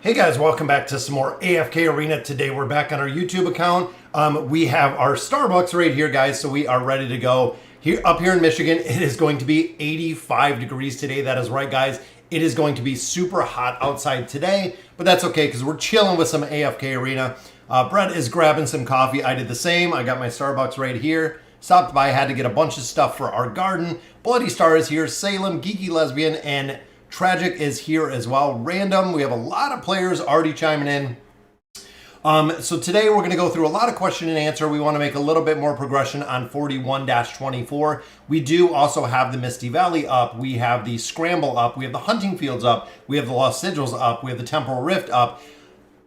Hey guys, welcome back to some more AFK Arena. Today we're back on our YouTube account. We have our Starbucks right here, guys, so we are ready to go. Up here in Michigan, it is going to be 85 degrees today. That is right, guys. It is going to be super hot outside today, but that's okay because we're chilling with some AFK Arena. Brett is grabbing some coffee. I did the same. I got my Starbucks right here. Stopped by, had to get a bunch of stuff for our garden. Bloody Star is here, Salem, Geeky Lesbian, and Tragic is here as well. Random, we have a lot of players already chiming in. So today we're going to go through a lot of question and answer. We want to make a little bit more progression on 41-24. We do also have the Misty Valley up. We have the Scramble up. We have the Hunting Fields up. We have the Lost Sigils up. We have the Temporal Rift up.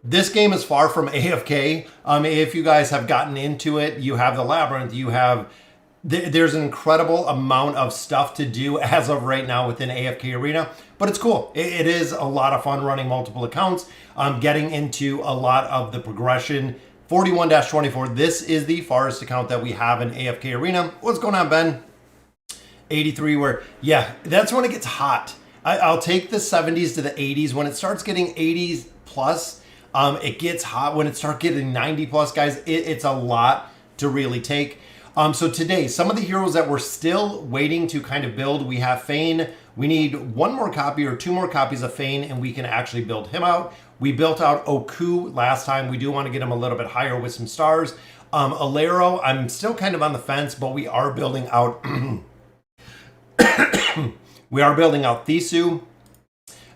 This game is far from AFK. If you guys have gotten into it, you have the Labyrinth. You have... There's an incredible amount of stuff to do as of right now within AFK Arena, but it's cool. It is a lot of fun running multiple accounts, getting into a lot of the progression. 41-24, this is the farthest account that we have in AFK Arena. What's going on, Ben? 83, yeah, that's when it gets hot. I'll take the 70s to the 80s. When it starts getting 80s plus, it gets hot. When it starts getting 90 plus, guys, it's a lot to really take. So today, some of the heroes that we're still waiting to kind of build, we have Fane. We need one more copy or two more copies of Fane, and we can actually build him out. We built out Oku last time. We do want to get him a little bit higher with some stars. Alero, I'm still kind of on the fence, but we are building out... we are building out Thisu.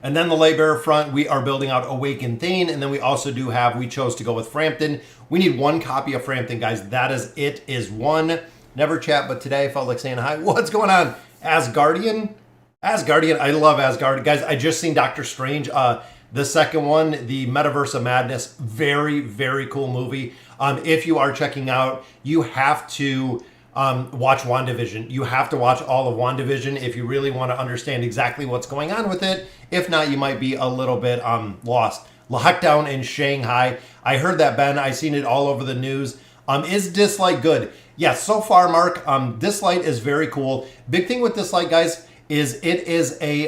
And then the Laybearer front, we are building out Awakened Thane. And then we also do have, we chose to go with Frampton. We need one copy of Frampton, guys. That is it, is one. Never chat, but today I felt like saying hi. What's going on? Asgardian? Asgardian, I love Asgard. Guys, I just seen Doctor Strange. The second one, the Metaverse of Madness. Very, very cool movie. If you are checking out, you have to... watch WandaVision. You have to watch all of WandaVision if you really want to understand exactly what's going on with it. If not, you might be a little bit lost. Lockdown in Shanghai. I heard that, Ben. I seen it all over the news. Is Dislight good? Yes, so far, Mark. Dislight is very cool. Big thing with Dislight, guys, is it is a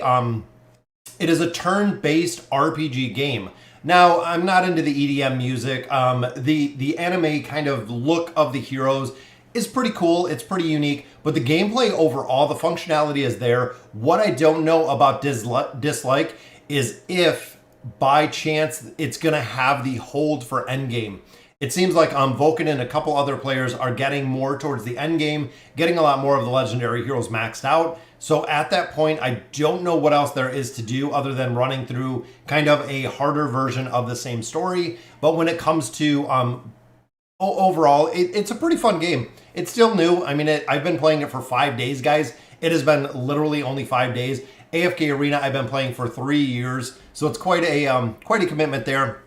turn-based RPG game. Now, I'm not into the EDM music. The anime kind of look of the heroes is pretty cool. It's pretty unique, but the gameplay overall, the functionality is there. What I don't know about Dislike is if by chance it's going to have the hold for endgame. It seems like Vulcan and a couple other players are getting more towards the end game, getting a lot more of the legendary heroes maxed out. So at that point, I don't know what else there is to do other than running through kind of a harder version of the same story. But when it comes to overall, it's a pretty fun game. It's still new. I mean, I've been playing it for 5 days, guys. It has been literally only 5 days. AFK Arena, I've been playing for 3 years, so it's quite a commitment there.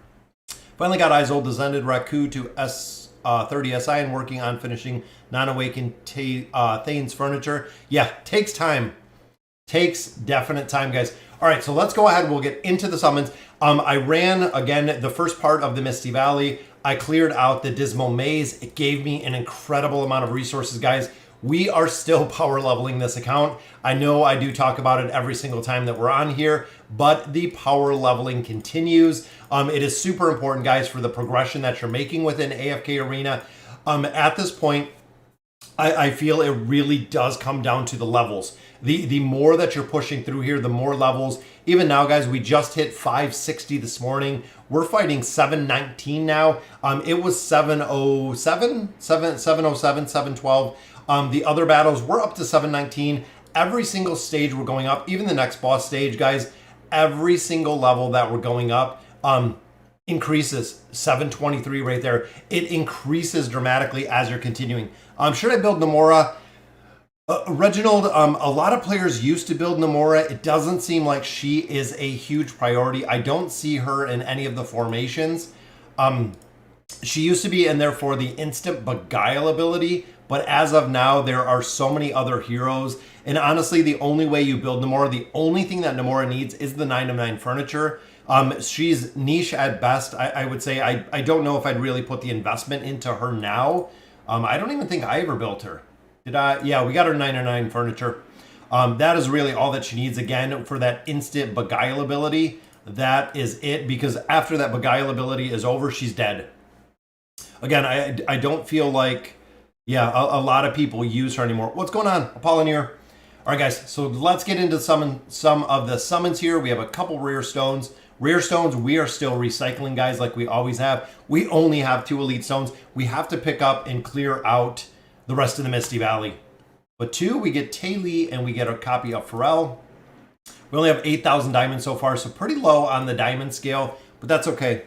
Finally got Isolde Descended Raku to S30 SI and working on finishing Non-Awakened Thane's Furniture. Yeah, takes time. Takes definite time, guys. All right, so let's go ahead. We'll get into the summons. I ran, again, the first part of the Misty Valley. I cleared out the Dismal Maze. It gave me an incredible amount of resources, guys. We are still power leveling this account. I know I do talk about it every single time that we're on here, but the power leveling continues. It is super important, guys, for the progression that you're making within AFK Arena. At this point, I feel it really does come down to the levels. The more that you're pushing through here, the more levels. Even now, guys, we just hit 560 this morning. We're fighting 719 now. It was 707, 712. The other battles, we're up to 719. Every single stage we're going up, even the next boss stage, guys, every single level that we're going up increases. 723 right there. It increases dramatically as you're continuing. Should I build Namora? Reginald, a lot of players used to build Namora. It doesn't seem like she is a huge priority. I don't see her in any of the formations. She used to be in there for the instant beguile ability, but as of now, there are so many other heroes. And honestly, the only way you build Namora, the only thing that Namora needs is the 9 of 9 furniture. She's niche at best. I would say I don't know if I'd really put the investment into her now. I don't even think I ever built her. Did I? Yeah, we got her 9 of 9 furniture. That is really all that she needs, again, for that instant beguile ability. that is it, because after that Beguile ability is over, she's dead. Again, I don't feel like, yeah, a lot of people use her anymore. What's going on, Apollinaire? All right, guys, so let's get into some of the summons here. We have a couple rare stones. Rare stones, we are still recycling, guys, like we always have. We only have 2 elite stones. We have to pick up and clear out the rest of the Misty Valley. But 2, we get Taylor and we get a copy of Pharrell. We only have 8,000 diamonds so far, so pretty low on the diamond scale, but that's okay.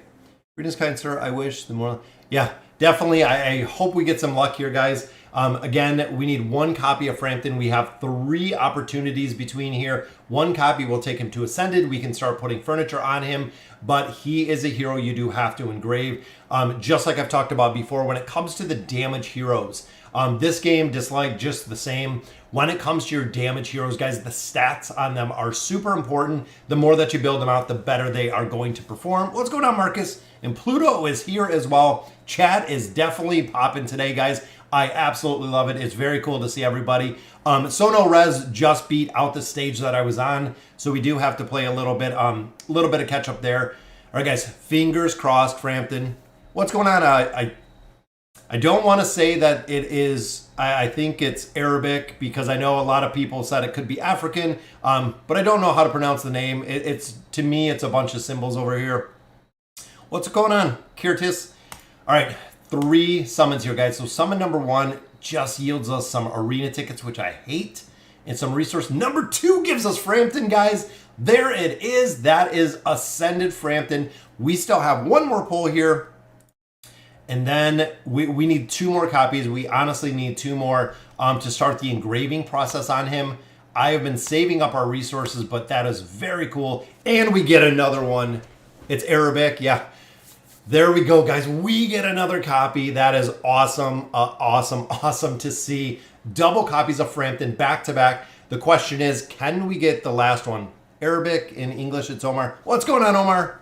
Greetings, kind sir, I wish the more... Yeah, definitely, I hope we get some luck here, guys. Again, we need 1 copy of Frampton. We have 3 opportunities between here. 1 copy will take him to Ascended. We can start putting furniture on him, but he is a hero you do have to engrave. Just like I've talked about before, when it comes to the damage heroes, this game, dislike just the same. When it comes to your damage heroes, guys, the stats on them are super important. The more that you build them out, the better they are going to perform. What's going on, Marcus? And Pluto is here as well. Chat is definitely popping today, guys. I absolutely love it. It's very cool to see everybody. Sono Rez just beat out the stage that I was on, so we do have to play a little bit of catch up there. All right, guys, fingers crossed, Frampton. What's going on? I don't want to say that it is, I think it's Arabic, because I know a lot of people said it could be African, but I don't know how to pronounce the name. To me, it's a bunch of symbols over here. What's going on, Kirtis? All right, 3 summons here, guys. So summon number 1 just yields us some arena tickets, which I hate, and some resource. Number 2 gives us Frampton, guys. There it is. That is Ascended Frampton. We still have 1 more pull here. And then we need 2 more copies. We honestly need 2 more to start the engraving process on him. I have been saving up our resources, but that is very cool. And we get another one. It's Arabic, yeah. There we go, guys. We get another copy. That is awesome, awesome to see. Double copies of Frampton back to back. The question is, can we get the last one? Arabic, in English, it's Omar. What's going on, Omar?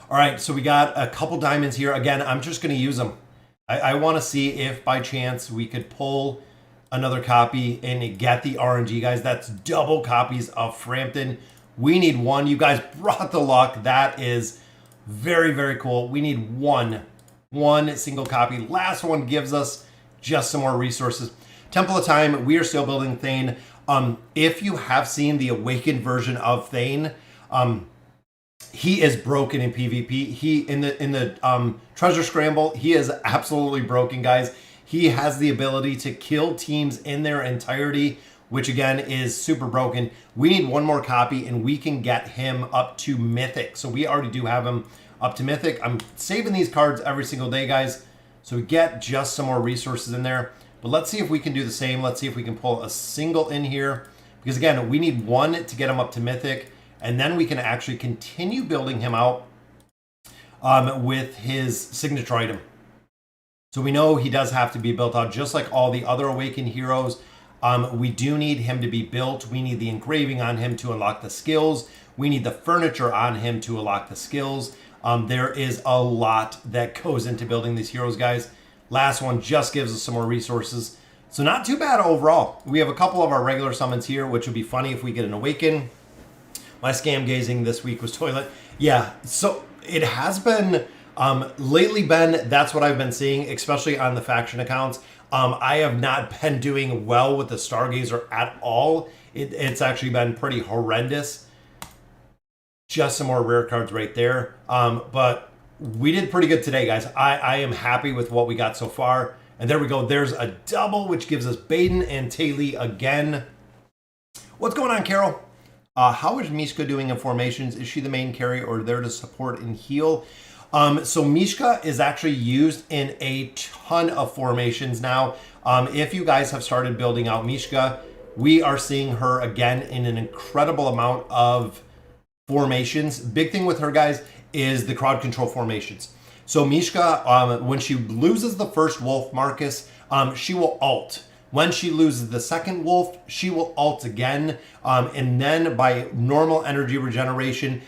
All right, so we got a couple diamonds here. Again, I'm just going to use them. I want to see if by chance we could pull another copy and get the RNG, guys. That's double copies of Frampton. We need 1. You guys brought the luck. That is very, very cool. We need one single copy. Last one gives us just some more resources. Temple of Time, we are still building Thane. If you have seen the awakened version of Thane, he is broken in PvP. He in the treasure scramble, he is absolutely broken, guys. He has the ability to kill teams in their entirety, which again is super broken. We need 1 more copy and we can get him up to Mythic. So we already do have him up to Mythic. I'm saving these cards every single day, guys, so we get just some more resources in there. But let's see if we can do the same. Let's see if we can pull a single in here, because again, we need 1 to get him up to Mythic, and then we can actually continue building him out with his signature item. So we know he does have to be built out just like all the other Awakened heroes. We do need him to be built. We need the engraving on him to unlock the skills. We need the furniture on him to unlock the skills. There is a lot that goes into building these heroes, guys. Last one just gives us some more resources. So not too bad overall. We have a couple of our regular summons here, which would be funny if we get an Awaken. My scam gazing this week was Toilet. Yeah, so it has been, lately been, that's what I've been seeing, especially on the faction accounts. I have not been doing well with the Stargazer at all. It's actually been pretty horrendous. Just some more rare cards right there. But we did pretty good today, guys. I am happy with what we got so far. And there we go. There's a double, which gives us Baden and Taylor again. What's going on, Carol? How is Mishka doing in formations? Is she the main carry or there to support and heal? So Mishka is actually used in a ton of formations now. If you guys have started building out Mishka, we are seeing her again in an incredible amount of formations. Big thing with her, guys, is the crowd control formations. So Mishka, when she loses the first wolf, Marcus, she will ult. When she loses the second wolf, she will ult again. And then by normal energy regeneration,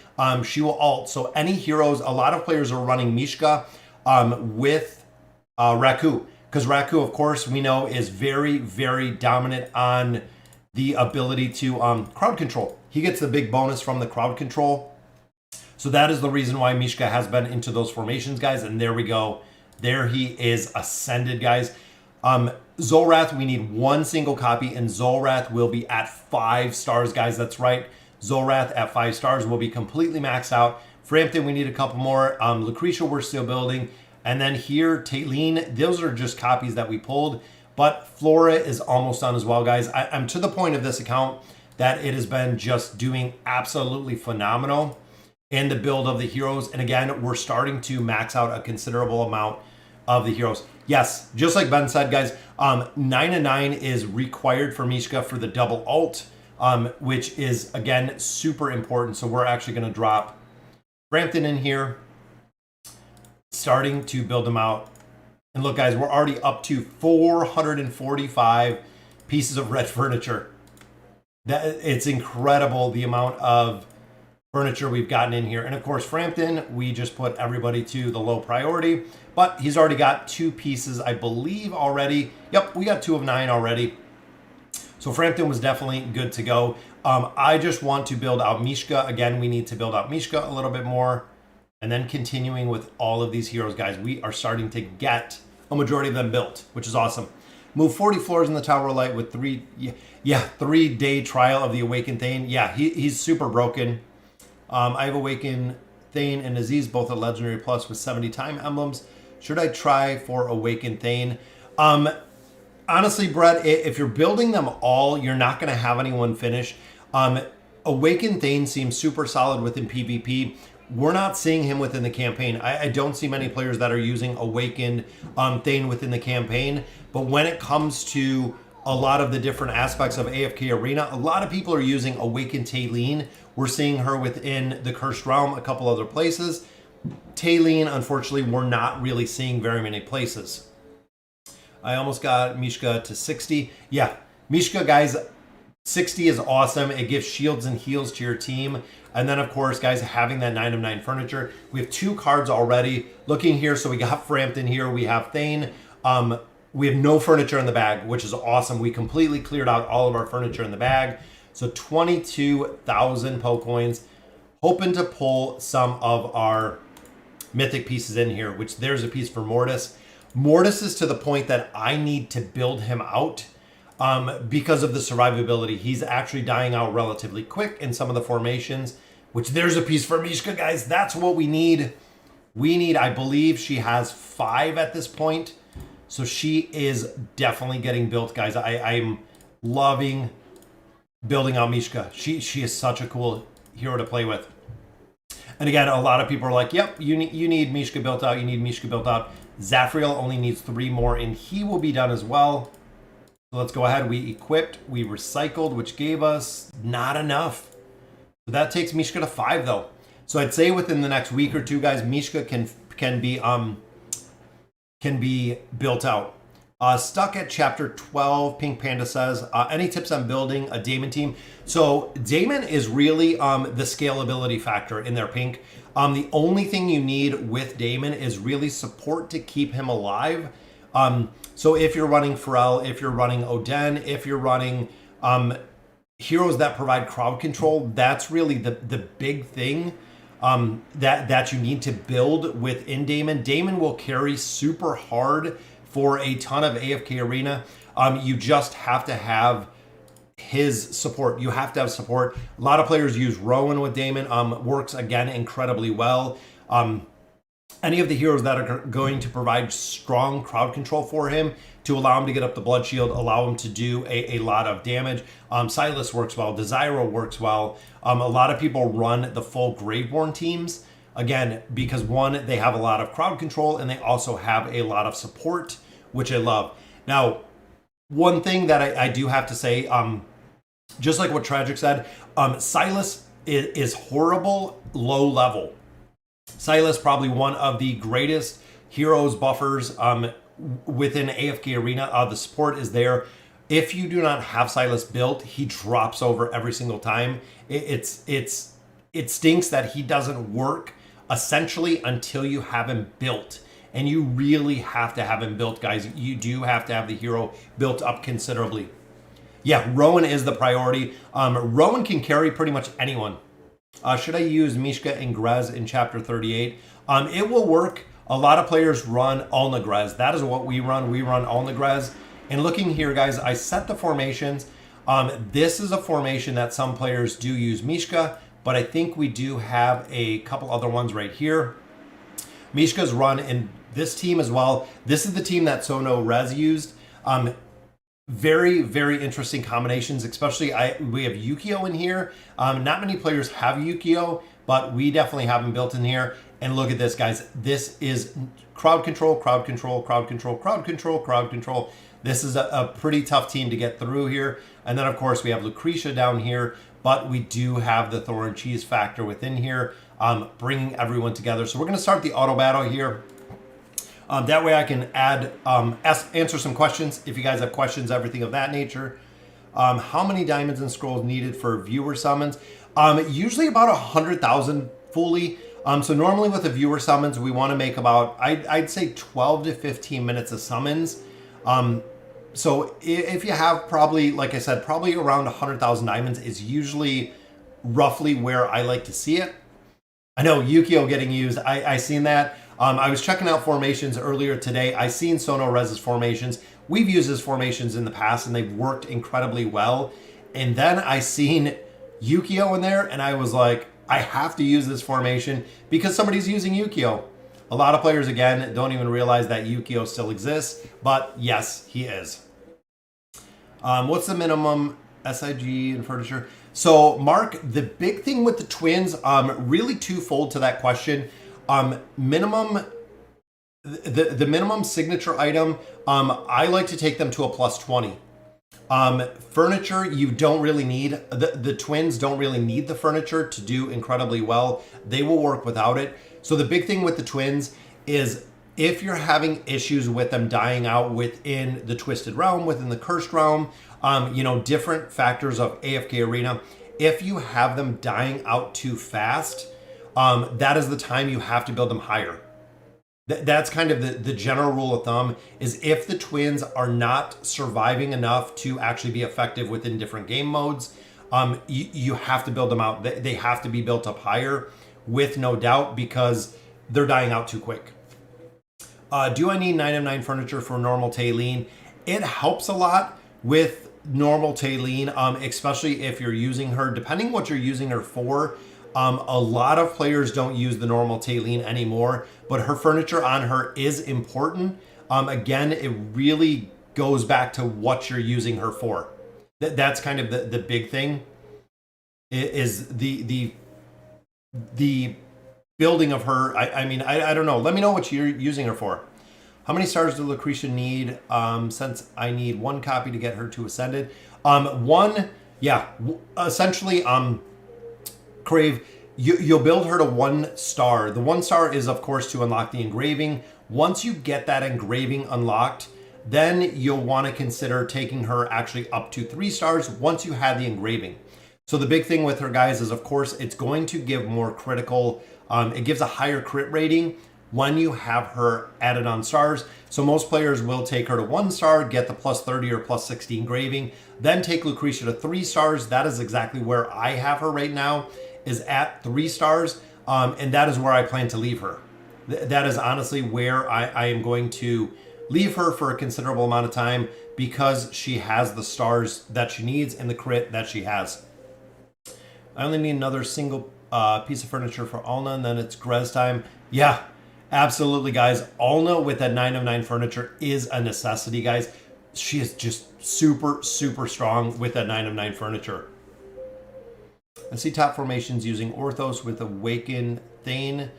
she will ult. So any heroes, a lot of players are running Mishka with Raku. Because Raku, of course, we know is very, very dominant on the ability to crowd control. He gets the big bonus from the crowd control. So that is the reason why Mishka has been into those formations, guys. And there we go. There he is ascended, guys. Zolrath, we need one single copy, and Zolrath will be at 5 stars, guys. That's right. Zolrath at 5 stars will be completely maxed out. Frampton, we need a couple more. Lucretia, we're still building. And then here, Taylene, those are just copies that we pulled. But Flora is almost done as well, guys. I'm to the point of this account that it has been just doing absolutely phenomenal in the build of the heroes. And again, we're starting to max out a considerable amount of the heroes. Yes, just like Ben said, guys, 9/9 is required for Mishka for the double ult, which is, again, super important. So we're actually going to drop Frampton in here, starting to build them out. And look, guys, we're already up to 445 pieces of red furniture. It's incredible the amount of furniture we've gotten in here. And of course, Frampton, we just put everybody to the low priority, but he's already got 2 pieces, I believe, already. Yep, we got 2 of 9 already. So Frampton was definitely good to go. I just want to build out Mishka. Again, we need to build out Mishka a little bit more. And then continuing with all of these heroes, guys, we are starting to get a majority of them built, which is awesome. Move 40 floors in the Tower of Light with 3-day trial of the Awakened Thane. Yeah, he's super broken. I have Awakened Thane and Aziz, both at Legendary Plus with 70 time emblems. Should I try for Awakened Thane? Honestly, Brett, if you're building them all, you're not going to have anyone finish. Awakened Thane seems super solid within PvP. We're not seeing him within the campaign. I don't see many players that are using Awakened Thane within the campaign. But when it comes to a lot of the different aspects of AFK Arena, a lot of people are using Awakened Taylene. We're seeing her within the Cursed Realm, a couple other places. Taylene, unfortunately, we're not really seeing very many places. I almost got Mishka to 60. Yeah, Mishka, guys, 60 is awesome. It gives shields and heals to your team. And then, of course, guys, having that 9 of 9 furniture. We have 2 cards already. Looking here, so we got Frampton here. We have Thane. We have no furniture in the bag, which is awesome. We completely cleared out all of our furniture in the bag. So 22,000 Poke Coins. Hoping to pull some of our mythic pieces in here, which there's a piece for Mortis. Mortis is to the point that I need to build him out because of the survivability. He's actually dying out relatively quick in some of the formations, which there's a piece for Mishka, guys. That's what we need. We need, I believe she has 5 at this point. So she is definitely getting built, guys. I'm loving building out Mishka. She is such a cool hero to play with. And again, a lot of people are like, yep, you need Mishka built out. You need Mishka built out. Zafriel only needs 3 more, and he will be done as well. So let's go ahead. We equipped, we recycled, which gave us not enough. So that takes Mishka to 5, though. So I'd say within the next week or 2, guys, Mishka can be built out. Stuck at chapter 12, Pink Panda says, any tips on building a Daemon team? So Daemon is really the scalability factor in their Pink. The only thing you need with Daemon is really support to keep him alive. So if you're running Pharrell, if you're running Oden, if you're running heroes that provide crowd control, that's really the big thing that you need to build within Daemon. Daemon will carry super hard for a ton of AFK Arena. You just have to have his support. You have to have support. A lot of players use Rowan with Daemon. Works, again, incredibly well. Any of the heroes that are going to provide strong crowd control for him to allow him to get up the blood shield, allow him to do a lot of damage. Silas works well. Desiro works well. A lot of people run the full Graveborn teams. Again, because one, they have a lot of crowd control, and they also have a lot of support, which I love. Now, one thing that I do have to say, just like what Tragic said, Silas is horrible low level. Silas, probably one of the greatest heroes buffers within AFK Arena. The support is there. If you do not have Silas built, he drops over every single time. It stinks that he doesn't work essentially until you have him built. And you really have to have him built, guys. You do have to have the hero built up considerably. Yeah, Rowan is the priority. Rowan can carry pretty much anyone. Should I use Mishka and Grez in Chapter 38? It will work. A lot of players run Ulna Grez. That is what we run. We run Ulna Grez. And looking here, guys, I set the formations. This is a formation that some players do use Mishka, but I think we do have a couple other ones right here. Mishka's run in this team as well. This is the team that Sono Rez used. Very, very interesting combinations, especially we have Yukio in here. Not many players have Yukio, but we definitely have him built in here. And look at this, guys. This is crowd control, crowd control, crowd control, crowd control, crowd control. This is a pretty tough team to get through here. And then, of course, we have Lucretia down here, but we do have the Thor and Cheese factor within here, bringing everyone together. So we're going to start the auto battle here. That way I can answer some questions if you guys have questions, everything of that nature. How many diamonds and scrolls needed for viewer summons? Usually about 100,000 fully. So normally with the viewer summons, we want to make about, I'd say 12 to 15 minutes of summons. So if you have probably, like I said, probably around 100,000 diamonds is usually roughly where I like to see it. I know Yukio getting used. I seen that. I was checking out formations earlier today. I seen Sono Rez's formations. We've used his formations in the past and they've worked incredibly well. And then I seen Yukio in there and I was like, I have to use this formation because somebody's using Yukio. A lot of players, again, don't even realize that Yukio still exists, but yes, he is. What's the minimum SIG and furniture? So, Mark, the big thing with the twins, really twofold to that question. Minimum, the minimum signature item, I like to take them to a plus 20. Furniture, you don't really need, the twins don't really need the furniture to do incredibly well. They will work without it. So the big thing with the twins is if you're having issues with them dying out within the Twisted Realm, within the Cursed Realm, different factors of AFK Arena, if you have them dying out too fast, that is the time you have to build them higher. That's kind of the general rule of thumb is if the twins are not surviving enough to actually be effective within different game modes, you have to build them out. They have to be built up higher with no doubt because they're dying out too quick. Do I need 9 of 9 furniture for normal Taylene? It helps a lot with normal Taylene, especially if you're using her, depending what you're using her for. A lot of players don't use the normal Taylene anymore, but her furniture on her is important. Again, it really goes back to what you're using her for. That's kind of the big thing is the building of her. I don't know. Let me know what you're using her for. How many stars does Lucretia need? Since I need 1 copy to get her to Ascended. Essentially, Crave, you'll build her to 1 star. The 1 star is, of course, to unlock the engraving. Once you get that engraving unlocked, then you'll want to consider taking her actually up to 3 stars once you have the engraving. So the big thing with her, guys, is, of course, it's going to give more critical, it gives a higher crit rating when you have her added on stars. So most players will take her to 1 star, get the plus 30 or plus 60 engraving, then take Lucretia to 3 stars. That is exactly where I have her right now, is at 3 stars. And that is where I plan to leave her. That is honestly where I am going to leave her for a considerable amount of time because she has the stars that she needs and the crit that she has. I only need another single piece of furniture for Alna, and then it's Grez time. Yeah, absolutely, guys. Alna with that 9 of 9 furniture is a necessity, guys. She is just super, super strong with that 9 of 9 furniture. I see top formations using Orthos with Awaken Thane.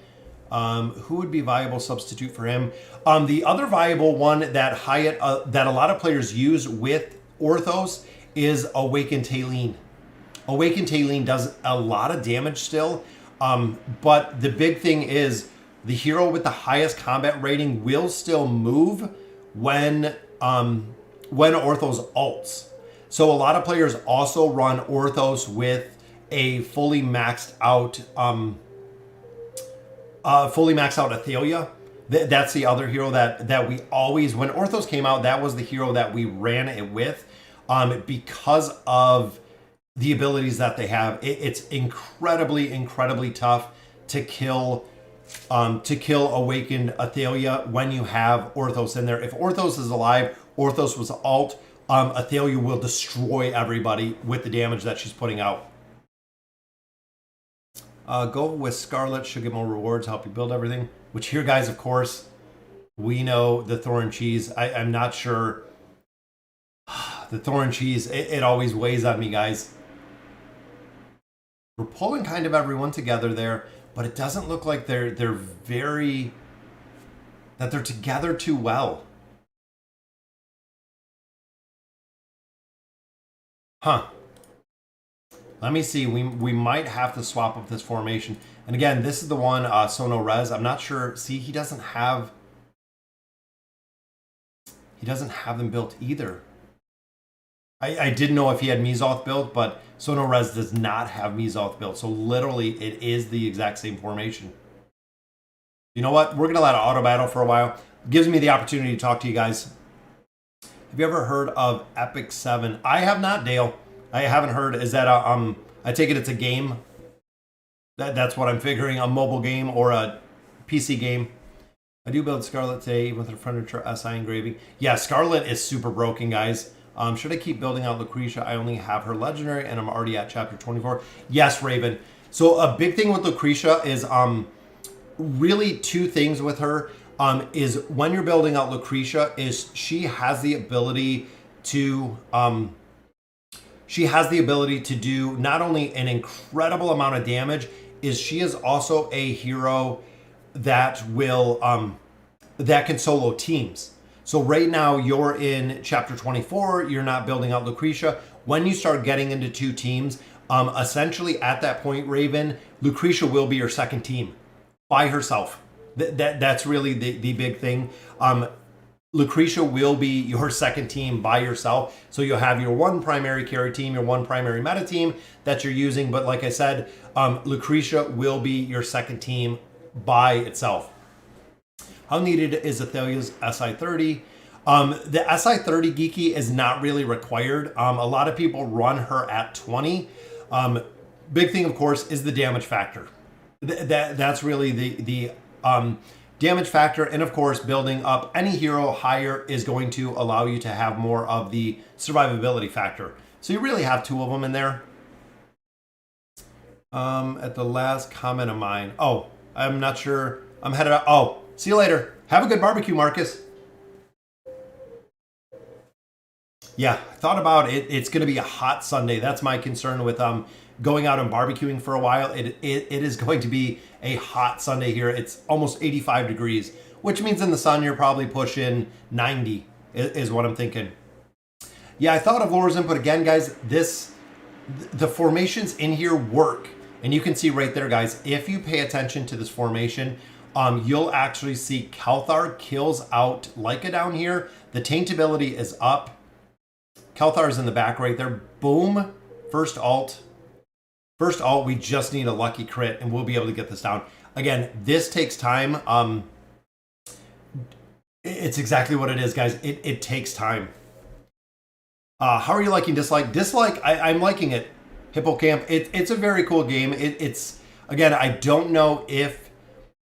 Who would be viable substitute for him? The other viable one that that a lot of players use with Orthos is Awaken Taylene. Awaken Taylene does a lot of damage still, but the big thing is the hero with the highest combat rating will still move when Orthos ults. So a lot of players also run Orthos with a fully maxed out Athelia. That's the other hero that we always, when Orthos came out, that was the hero that we ran it with, because of the abilities that they have. It's incredibly, incredibly tough to kill Awakened Athalia when you have Orthos in there. If Orthos is alive, Orthos was alt, Athalia will destroy everybody with the damage that she's putting out. Go with Scarlet, she'll get more rewards, help you build everything. Which here, guys, of course, we know the Thorn Cheese. I'm not sure. The Thorn Cheese, it always weighs on me, guys. We're pulling kind of everyone together there, but it doesn't look like they're together too well. Huh. Let me see. We might have to swap up this formation. And again, this is the one, Sono Res. I'm not sure. See, he doesn't have them built either. I didn't know if he had Mizoth built, but Sono Res does not have Mizoth built. So literally, it is the exact same formation. You know what? We're going to let it auto battle for a while. It gives me the opportunity to talk to you guys. Have you ever heard of Epic 7? I have not, Dale. I haven't heard. Is that a, I take it it's a game? That's what I'm figuring. A mobile game or a PC game. I do build Scarlet today with a furniture SI engraving. Yeah, Scarlet is super broken, guys. Should I keep building out Lucretia? I only have her legendary and I'm already at chapter 24. Yes, Raven. So a big thing with Lucretia is really two things with her. Is when you're building out Lucretia is she has the ability to do not only an incredible amount of damage, is she is also a hero that will that can solo teams. So right now you're in chapter 24, you're not building out Lucretia. When you start getting into two teams, essentially at that point, Raven, Lucretia will be your second team by herself. That's really the big thing. Lucretia will be your second team by yourself. So you'll have your one primary carry team, your one primary meta team that you're using. But like I said, Lucretia will be your second team by itself. How needed is Athalia's SI30? The SI30 Geeky is not really required. A lot of people run her at 20. Big thing, of course, is the damage factor. That's really the damage factor. And of course, building up any hero higher is going to allow you to have more of the survivability factor. So you really have two of them in there. At the last comment of mine. Oh, I'm not sure. I'm headed out. Oh, see you later. Have a good barbecue, Marcus. Yeah, I thought about it. It's going to be a hot Sunday. That's my concern with going out and barbecuing for a while. It is going to be a hot Sunday here. It's almost 85 degrees, which means in the sun you're probably pushing 90 is what I'm thinking. Yeah, I thought of Laura's input again, guys. The formations in here work. And you can see right there, guys, if you pay attention to this formation, you'll actually see Kelthar kills out Leica down here. The taint ability is up. Kelthar's in the back right there. Boom. First alt. First alt, we just need a lucky crit and we'll be able to get this down. Again, this takes time. It's exactly what it is, guys. It takes time. How are you liking Dislike? Dislike, I'm liking it. Hippo Camp, it's a very cool game. It's again, I don't know if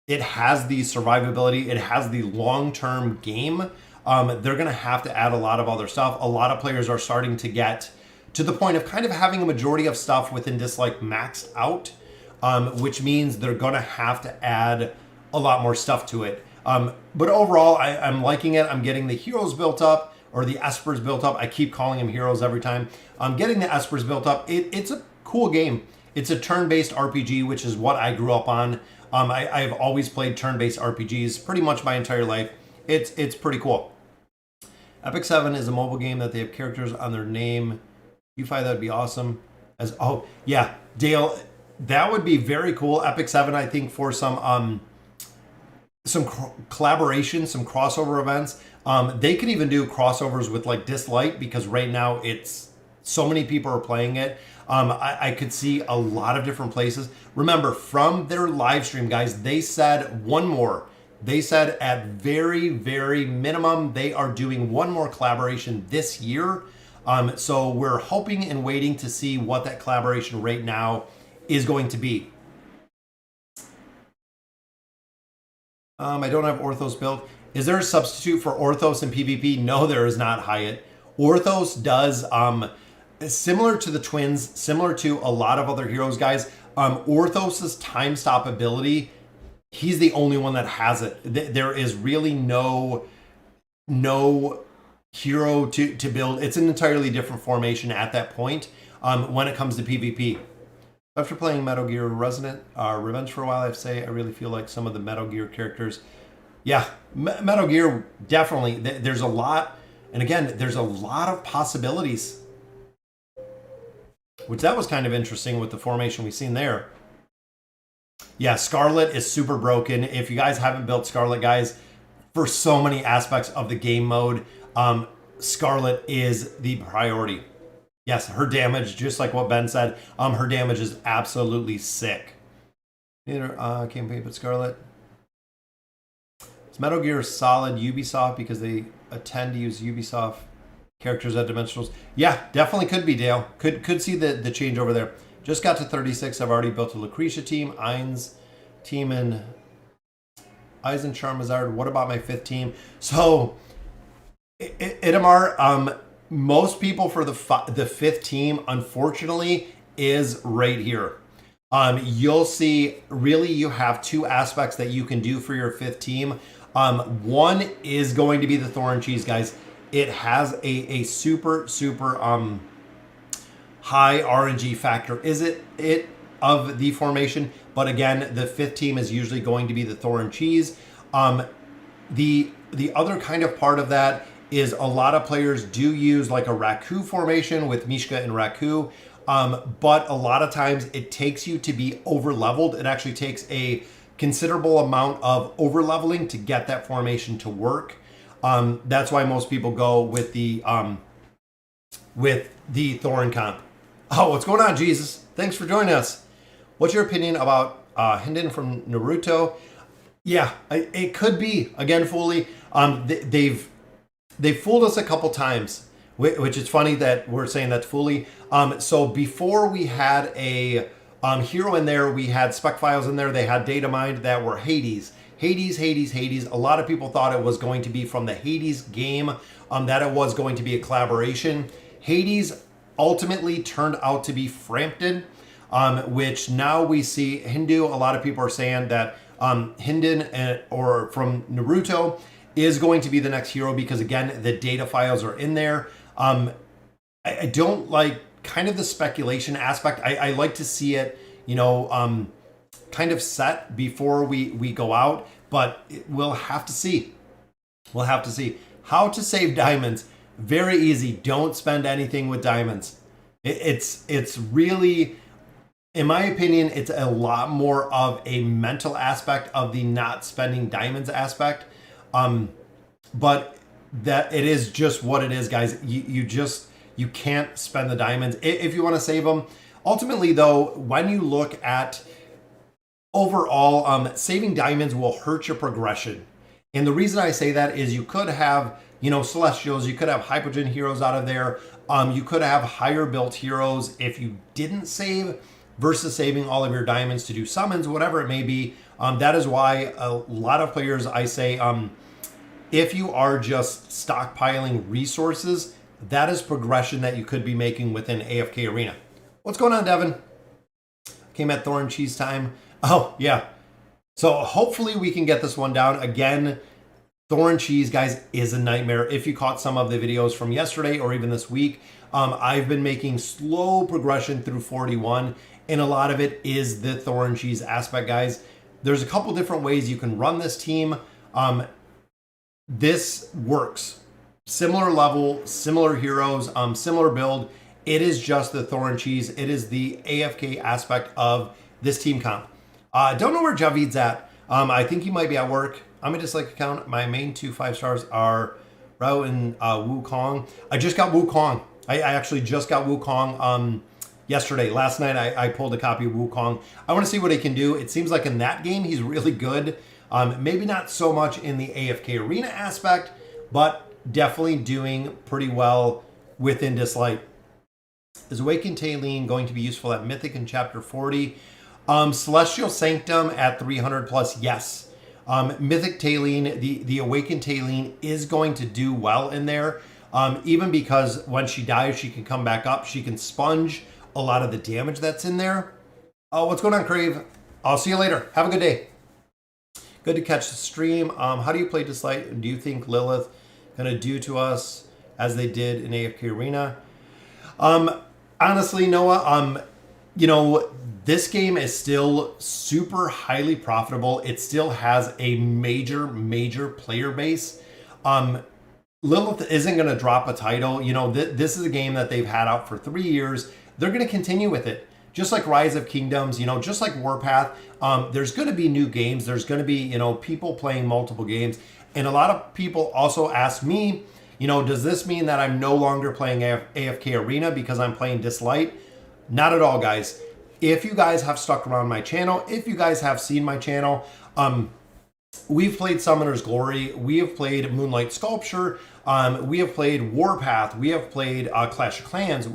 it has the survivability. It has the long-term game. They're going to have to add a lot of other stuff. A lot of players are starting to get to the point of kind of having a majority of stuff within Dislike maxed out, which means they're going to have to add a lot more stuff to it. But overall, I'm liking it. I'm getting the heroes built up, or the Espers built up. I keep calling them heroes every time. I'm getting the Espers built up. It's a cool game. It's a turn-based RPG, which is what I grew up on. I've always played turn-based RPGs pretty much my entire life. It's pretty cool. Epic 7 is a mobile game that they have characters on their name. You find that would be awesome. Oh yeah, Dale, that would be very cool. Epic 7, I think, for some collaboration, some crossover events. They could even do crossovers with like Dislike, because right now it's so many people are playing it. I could see a lot of different places. Remember, from their live stream, guys, they said one more. They said at very, very minimum, they are doing one more collaboration this year. So we're hoping and waiting to see what that collaboration right now is going to be. I don't have Orthos built. Is there a substitute for Orthos in PvP? No, there is not, Hyatt. Orthos does, similar to the twins, similar to a lot of other heroes, guys, Orthos's time stop ability, he's the only one that has it. There is really no hero to build. It's an entirely different formation at that point when it comes to PvP. After playing Metal Gear Resident Revenge for a while, I have to say I really feel like some of the Metal Gear characters, yeah, Metal Gear, definitely. There's a lot, and again, there's a lot of possibilities, which that was kind of interesting with the formation we've seen there. Yeah, Scarlet is super broken. If you guys haven't built Scarlet, guys, for so many aspects of the game mode, Scarlet is the priority. Yes, her damage, just like what Ben said, her damage is absolutely sick. Neither campaign but Scarlet. Is Metal Gear solid Ubisoft because they tend to use Ubisoft characters at Dimensionals? Yeah, definitely could be, Dale. Could see the change over there. Just got to 36. I've already built a Lucretia team, Ainz team, and Eisen Charmazard. What about my 5th team? So, Itamar, most people for the 5th team, unfortunately, is right here. You'll see, really, you have 2 aspects that you can do for your 5th team. One is going to be the Thorn Cheese, guys. It has a super high RNG factor. Is it of the formation? But again, the 5th team is usually going to be the Thorn Cheese. The other kind of part of that is a lot of players do use like a Raku formation with Mishka and Raku. But a lot of times it takes you to be over leveled. It actually takes a considerable amount of over leveling to get that formation to work. That's why most people go with the Thorin comp. Oh, what's going on, Jesus? Thanks for joining us. What's your opinion about Hinden from Naruto? Yeah, it could be. Again, Foley, they've fooled us a couple times, which is funny that we're saying that's Foley. So before we had a hero in there, we had spec files in there. They had data mined that were Hades. Hades. A lot of people thought it was going to be from the Hades game, that it was going to be a collaboration. Hades ultimately turned out to be Frampton, which now we see Hindu. A lot of people are saying that Hinden or from Naruto is going to be the next hero because, again, the data files are in there. I don't like kind of the speculation aspect. I like to see it, kind of set before we go out, but we'll have to see. We'll have to see. How to save diamonds. Very easy. Don't spend anything with diamonds. It's really, in my opinion, it's a lot more of a mental aspect of the not spending diamonds aspect. But that it is just what it is, guys. You can't spend the diamonds if you want to save them. Ultimately, though, when you look at overall, saving diamonds will hurt your progression. And the reason I say that is you could have, Celestials, you could have Hypogen heroes out of there. You could have higher built heroes if you didn't save versus saving all of your diamonds to do summons, whatever it may be. That is why a lot of players, I say, if you are just stockpiling resources, that is progression that you could be making within AFK Arena. What's going on, Devin? Came at Thorn Cheese time. Oh, yeah. So hopefully we can get this one down. Again, Thorn Cheese, guys, is a nightmare. If you caught some of the videos from yesterday or even this week, I've been making slow progression through 41, and a lot of it is the Thorn Cheese aspect, guys. There's a couple different ways you can run this team. This works. Similar level, similar heroes, similar build. It is just the Thorn Cheese. It is the AFK aspect of this team comp. Don't know where Javid's at. I think he might be at work. I'm a dislike account. My main 2 5-stars are Rao and Wukong. I just got Wukong. I actually just got Wukong yesterday. Last night I pulled a copy of Wukong. I want to see what he can do. It seems like in that game he's really good. Maybe not so much in the AFK Arena aspect, but definitely doing pretty well within Dislight. Is Awakened Tailene going to be useful at Mythic in Chapter 40? Celestial Sanctum at 300 plus, yes. Mythic Tailene, the Awakened Tailene is going to do well in there. Even because when she dies, she can come back up. She can sponge a lot of the damage that's in there. What's going on, Crave? I'll see you later. Have a good day. Good to catch the stream. How do you play Dislight? Do you think Lilith gonna do to us as they did in AFK Arena? Honestly, Noah, you know, this game is still super highly profitable. It still has a major player base. Lilith isn't going to drop a title. You know, this is a game that they've had out for 3 years. They're going to continue with it. Just like Rise of Kingdoms, you know, just like Warpath, there's going to be new games. There's going to be, you know, people playing multiple games. And a lot of people also ask me, you know, does this mean that I'm no longer playing AFK Arena because I'm playing Dislight? Not at all, guys. If you guys have stuck around my channel, if you guys have seen my channel, we've played Summoner's Glory, we have played Moonlight Sculpture, we have played Warpath, we have played Clash of Clans.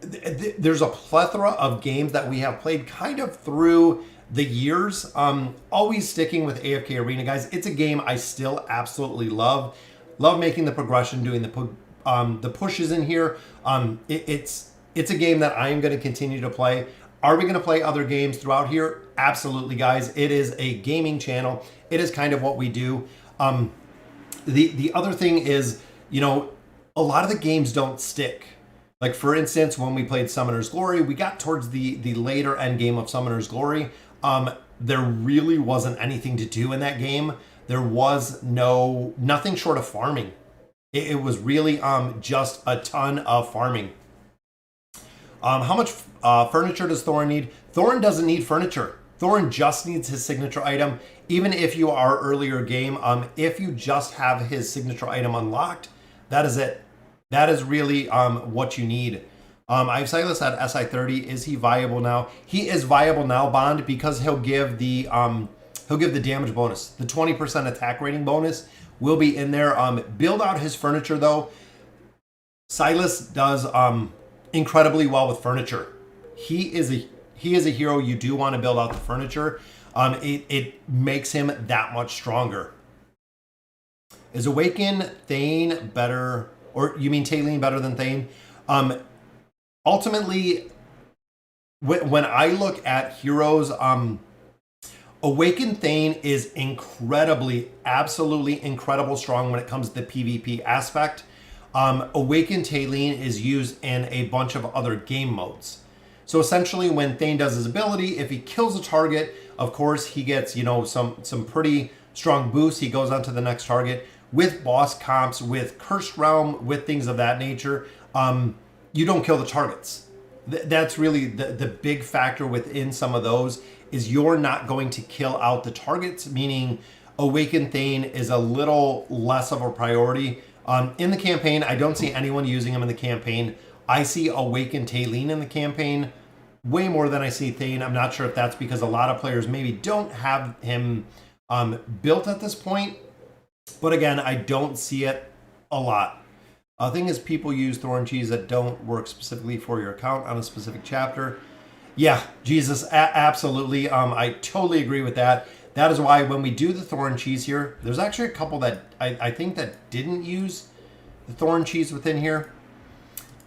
There's a plethora of games that we have played kind of through the years. Always sticking with AFK Arena, guys. It's a game I still absolutely love. Love making the progression, doing the pushes in here. It's a game that I am going to continue to play. Are we going to play other games throughout here? Absolutely, guys. It is a gaming channel. It is kind of what we do. The other thing is, you know, a lot of the games don't stick. Like, for instance, when we played Summoner's Glory, we got towards the later end game of Summoner's Glory. There really wasn't anything to do in that game. There was nothing short of farming. It was really just a ton of farming. How much furniture does Thorin need? Thorin doesn't need furniture. Thorin just needs his signature item. Even if you are earlier game, if you just have his signature item unlocked, that is it. That is really what you need. I have Silas at SI 30. Is he viable now? He is viable now, Bond, because he'll give the damage bonus. The 20% attack rating bonus will be in there. Build out his furniture though. Silas does incredibly well with furniture. He is a hero. You do want to build out the furniture. It makes him that much stronger. Is Awaken Thane better, or you mean Tailene better than Thane? Ultimately, when I look at heroes, Awaken Thane is absolutely incredible strong when it comes to the PvP aspect. Awaken Tailene is used in a bunch of other game modes. So essentially, when Thane does his ability, if he kills a target, of course he gets, you know, some pretty strong boosts. He goes on to the next target. With boss comps, with Cursed Realm, with things of that nature, you don't kill the targets. That's really the big factor within some of those, is you're not going to kill out the targets, meaning Awaken Thane is a little less of a priority. In the campaign, I don't see anyone using him in the campaign. I see Awaken Tailene in the campaign way more than I see Thane. I'm not sure if that's because a lot of players maybe don't have him built at this point. But again, I don't see it a lot. The thing is, people use Thorn Cheese that don't work specifically for your account on a specific chapter. Yeah, Jesus, absolutely. I totally agree with that. That is why when we do the Thorn Cheese here, there's actually a couple that I think that didn't use the Thorn Cheese within here.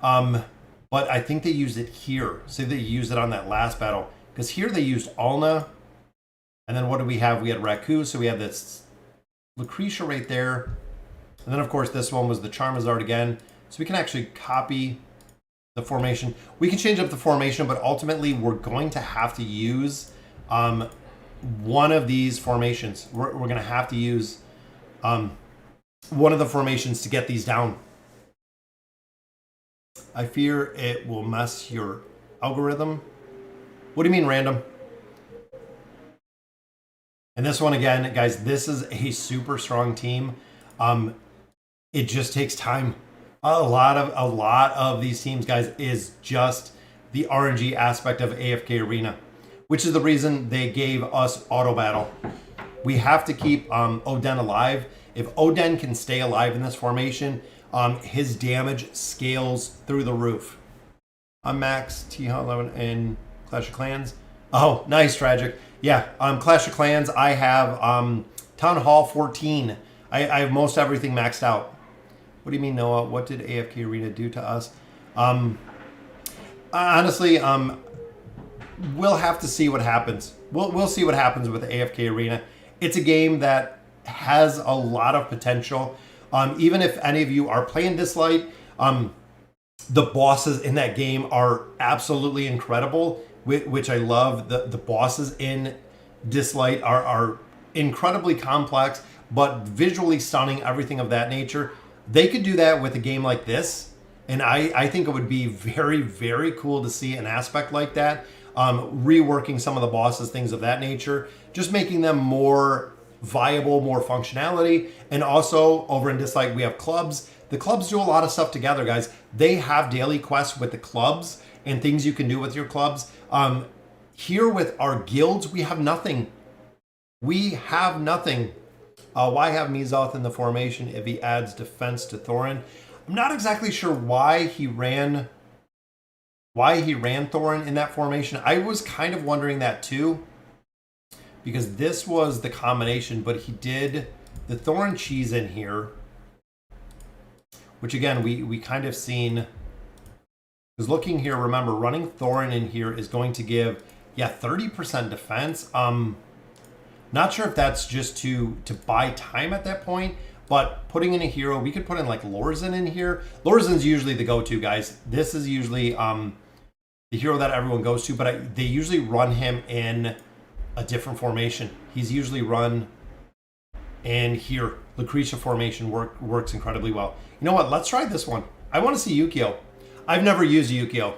But I think they used it here. So they used it on that last battle. Because here they used Alna. And then what do we have? We had Raku, so we have this Lucretia right there. And then, of course, this one was the Charizard again. So we can actually copy the formation. We can change up the formation, but ultimately we're going to have to use one of these formations. We're going to have to use one of the formations to get these down. I fear it will mess your algorithm. What do you mean, random? And this one again, guys, this is a super strong team. It just takes time. A lot of these teams, guys, is just the RNG aspect of AFK Arena, which is the reason they gave us auto battle. We have to keep Oden alive. If Oden can stay alive in this formation, his damage scales through the roof. I'm Max, T11 in Clash of Clans. Oh, nice, Tragic. Yeah, Clash of Clans, I have Town Hall 14. I have most everything maxed out. What do you mean, Noah? What did AFK Arena do to us? Honestly, we'll have to see what happens. We'll see what happens with AFK Arena. It's a game that has a lot of potential. Even if any of you are playing Dislight, the bosses in that game are absolutely incredible, which I love. The bosses in Dislight are incredibly complex, but visually stunning, everything of that nature. They could do that with a game like this, and I think it would be very, very cool to see an aspect like that. Reworking some of the bosses, things of that nature, just making them more viable, more functionality. And also over in Dislight, we have clubs. The clubs do a lot of stuff together, guys. They have daily quests with the clubs and things you can do with your clubs. Here with our guilds, we have nothing. We have nothing. Why have Mizoth in the formation if he adds defense to Thorin? I'm not exactly sure why he ran Thorin in that formation. I was kind of wondering that too, because this was the combination, but he did the Thorin cheese in here, which again, we kind of seen, because looking here, remember, running Thorin in here is going to give, 30% defense. Not sure if that's just to buy time at that point, but putting in a hero, we could put in like Lorzen in here. Lorzen's usually the go-to, guys. This is usually the hero that everyone goes to, but they usually run him in a different formation. He's usually run in here. Lucretia formation works incredibly well. You know what? Let's try this one. I want to see Yukio. I've never used Yukio,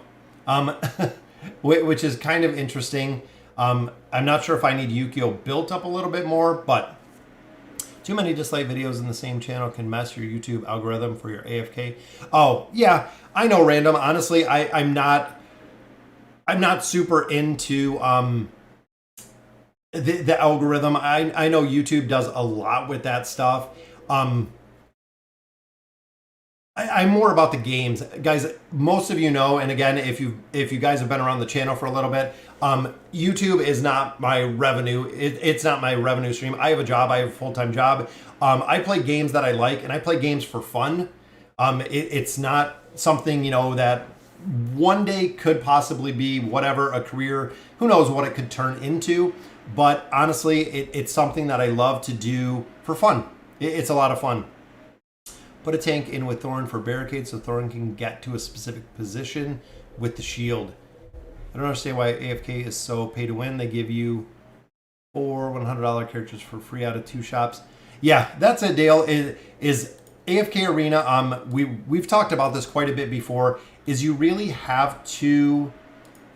which is kind of interesting. I'm not sure if I need Yukio built up a little bit more, but too many Dislight videos in the same channel can mess your YouTube algorithm for your AFK. Oh, yeah, I know, Random. Honestly, I'm not super into the algorithm. I know YouTube does a lot with that stuff. I'm more about the games, guys. Most of you know, and again, if you guys have been around the channel for a little bit, YouTube is not my revenue. It's not my revenue stream. I have a job. I have a full-time job. I play games that I like, and I play games for fun. It's not something, that one day could possibly be whatever, a career. Who knows what it could turn into? But honestly, it's something that I love to do for fun. It's a lot of fun. Put a tank in with Thorin for barricades so Thorin can get to a specific position with the shield. I don't understand why AFK is so pay to win. They give you 4 $100 characters for free out of 2 shops. Yeah, that's a deal. Is AFK Arena, we've talked about this quite a bit before, is you really have to, you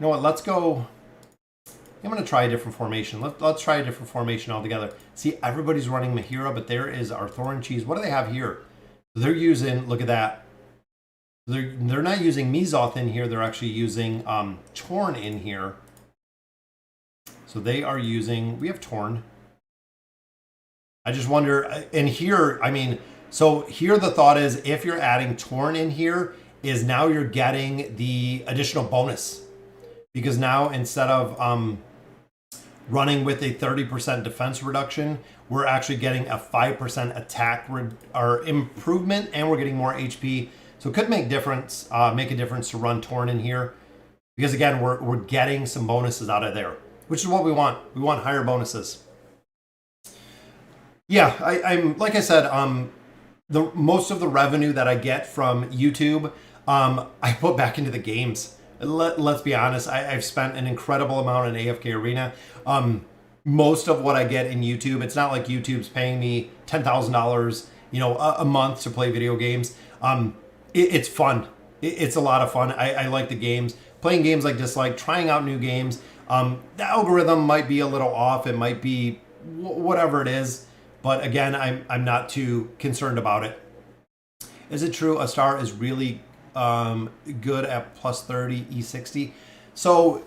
know what, let's go, I'm going to try a different formation. Let's try a different formation altogether. See, everybody's running Mahira, but there is our Thorin cheese. What do they have here? They're using, look at that. They're not using Mizoth in here. They're actually using Torn in here. So they are using, we have Torn. I just wonder, and here, I mean, so here the thought is if you're adding Torn in here, is now you're getting the additional bonus. Because now instead of running with a 30% defense reduction, we're actually getting a 5% attack or improvement, and we're getting more HP. So it could make a difference to run Torn in here, because again, we're getting some bonuses out of there, which is what we want. We want higher bonuses. Yeah, I'm like I said, the most of the revenue that I get from YouTube, I put back into the games. Let's be honest, I've spent an incredible amount in AFK Arena. Most of what I get in YouTube, it's not like YouTube's paying me $10,000, a month to play video games. It's fun. It's a lot of fun. I like the games. Playing games like Dislike, trying out new games. The algorithm might be a little off. It might be whatever it is. But again, I'm not too concerned about it. Is it true a star is really good at plus 30 E60? So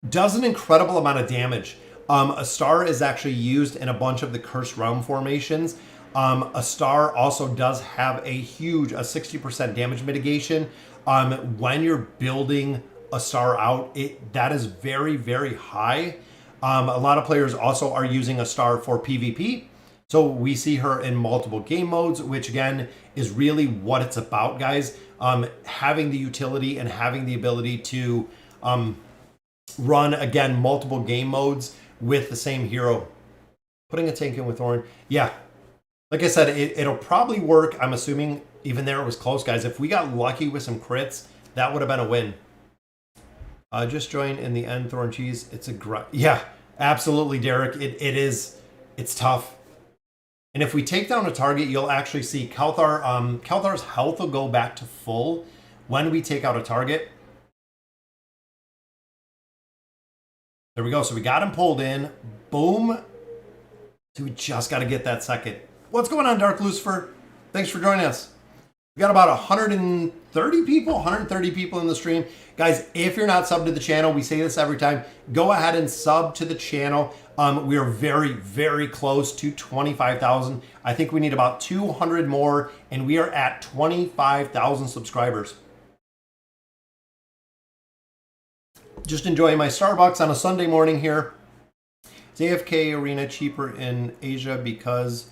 does an incredible amount of damage. A star is actually used in a bunch of the Cursed Realm formations. A star also does have a 60% damage mitigation. When you're building a star out, that is very, very high. A lot of players also are using a star for PvP. So we see her in multiple game modes, which again is really what it's about, guys. Having the utility and having the ability to run, again, multiple game modes with the same hero. Putting a tank in with Orin. Yeah, like I said, it'll probably work. I'm assuming even there it was close, guys. If we got lucky with some crits, that would have been a win. Just join in the end, Thorn Cheese. It's a yeah, absolutely, Derek. It is. It's tough. And if we take down a target, you'll actually see Kalthar's health will go back to full when we take out a target. There we go. So we got him pulled in. Boom. So we just got to get that second. What's going on, Dark Lucifer? Thanks for joining us. We got about 130 people in the stream. Guys, if you're not subbed to the channel, we say this every time, go ahead and sub to the channel. We are very, very close to 25,000. I think we need about 200 more, and we are at 25,000 subscribers. Just enjoying my Starbucks on a Sunday morning here. Is AFK Arena cheaper in Asia? Because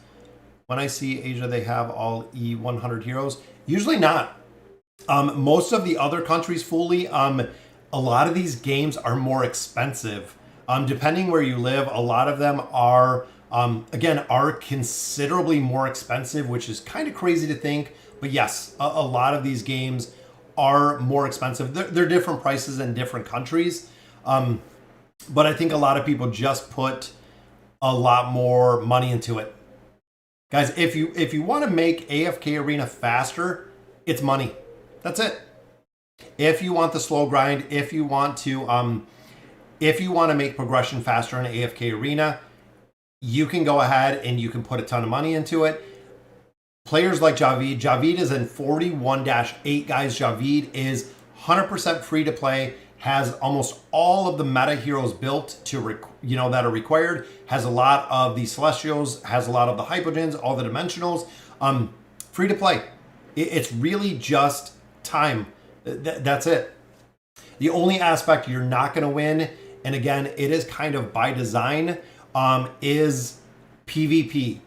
when I see Asia, they have all E100 heroes. Usually not. Most of the other countries fully, a lot of these games are more expensive. Depending where you live, a lot of them are, again, are considerably more expensive, which is kind of crazy to think. But yes, a lot of these games are more expensive. They're different prices in different countries. But I think a lot of people just put a lot more money into it. Guys, if you want to make AFK Arena faster, it's money. That's it. If you want the slow grind, if you want to make progression faster in AFK Arena, you can go ahead and you can put a ton of money into it. Players like Javid. Javid is in 41-8, guys. Javid is 100% free to play. Has almost all of the meta heroes built to, that are required. Has a lot of the Celestials. Has a lot of the Hypogens, all the Dimensionals. Free to play. It's really just time. That's it. The only aspect you're not going to win, and again, it is kind of by design, is PvP.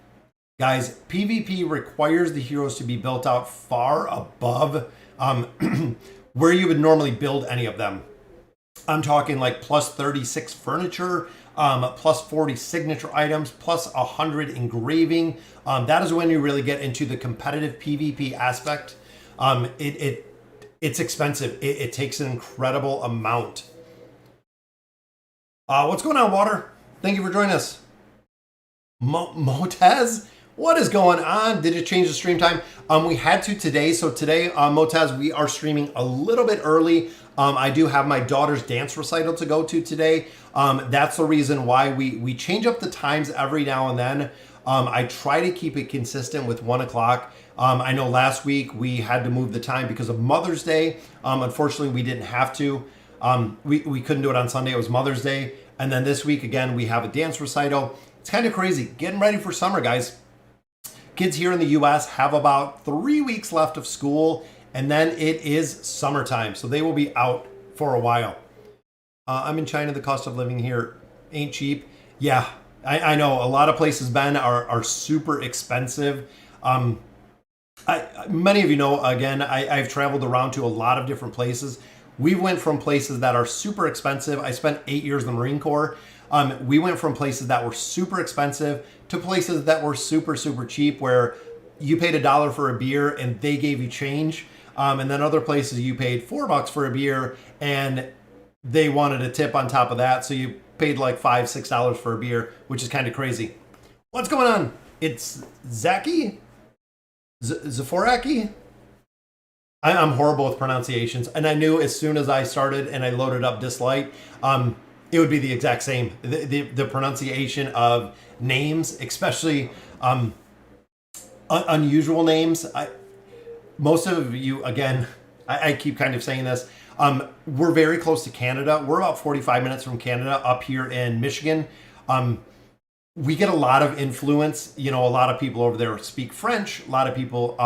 Guys, PvP requires the heroes to be built out far above where you would normally build any of them. I'm talking like plus 36 furniture, plus 40 signature items, plus 100 engraving. That is when you really get into the competitive PvP aspect. It's expensive. It takes an incredible amount. What's going on, Water? Thank you for joining us. Motez? What is going on? Did it change the stream time? We had to today. So today, Motez, we are streaming a little bit early. I do have my daughter's dance recital to go to today. That's the reason why we change up the times every now and then. I try to keep it consistent with 1 o'clock. I know last week we had to move the time because of Mother's Day. Unfortunately, we didn't have to. We couldn't do it on Sunday. It was Mother's Day. And then this week, again, we have a dance recital. It's kind of crazy. Getting ready for summer, guys. Kids here in the U.S. have about 3 weeks left of school, and then it is summertime. So they will be out for a while. I'm in China. The cost of living here ain't cheap. Yeah, I know. A lot of places, Ben, are super expensive. Many of you know, again, I've traveled around to a lot of different places. We went from places that are super expensive. I spent 8 years in the Marine Corps. We went from places that were super expensive to places that were super, super cheap, where you paid $1 for a beer and they gave you change. And then other places you paid $4 for a beer and they wanted a tip on top of that. So you paid like $5, $6 for a beer, which is kind of crazy. What's going on? It's Zaki? Zaforaki? I'm horrible with pronunciations. And I knew as soon as I started and I loaded up Dislike, it would be the exact same. The pronunciation of names, especially unusual names. Most of you, again, I keep kind of saying this. We're very close to Canada. We're about 45 minutes from Canada up here in Michigan. we get a lot of influence. You know, a lot of people over there speak French. A lot of people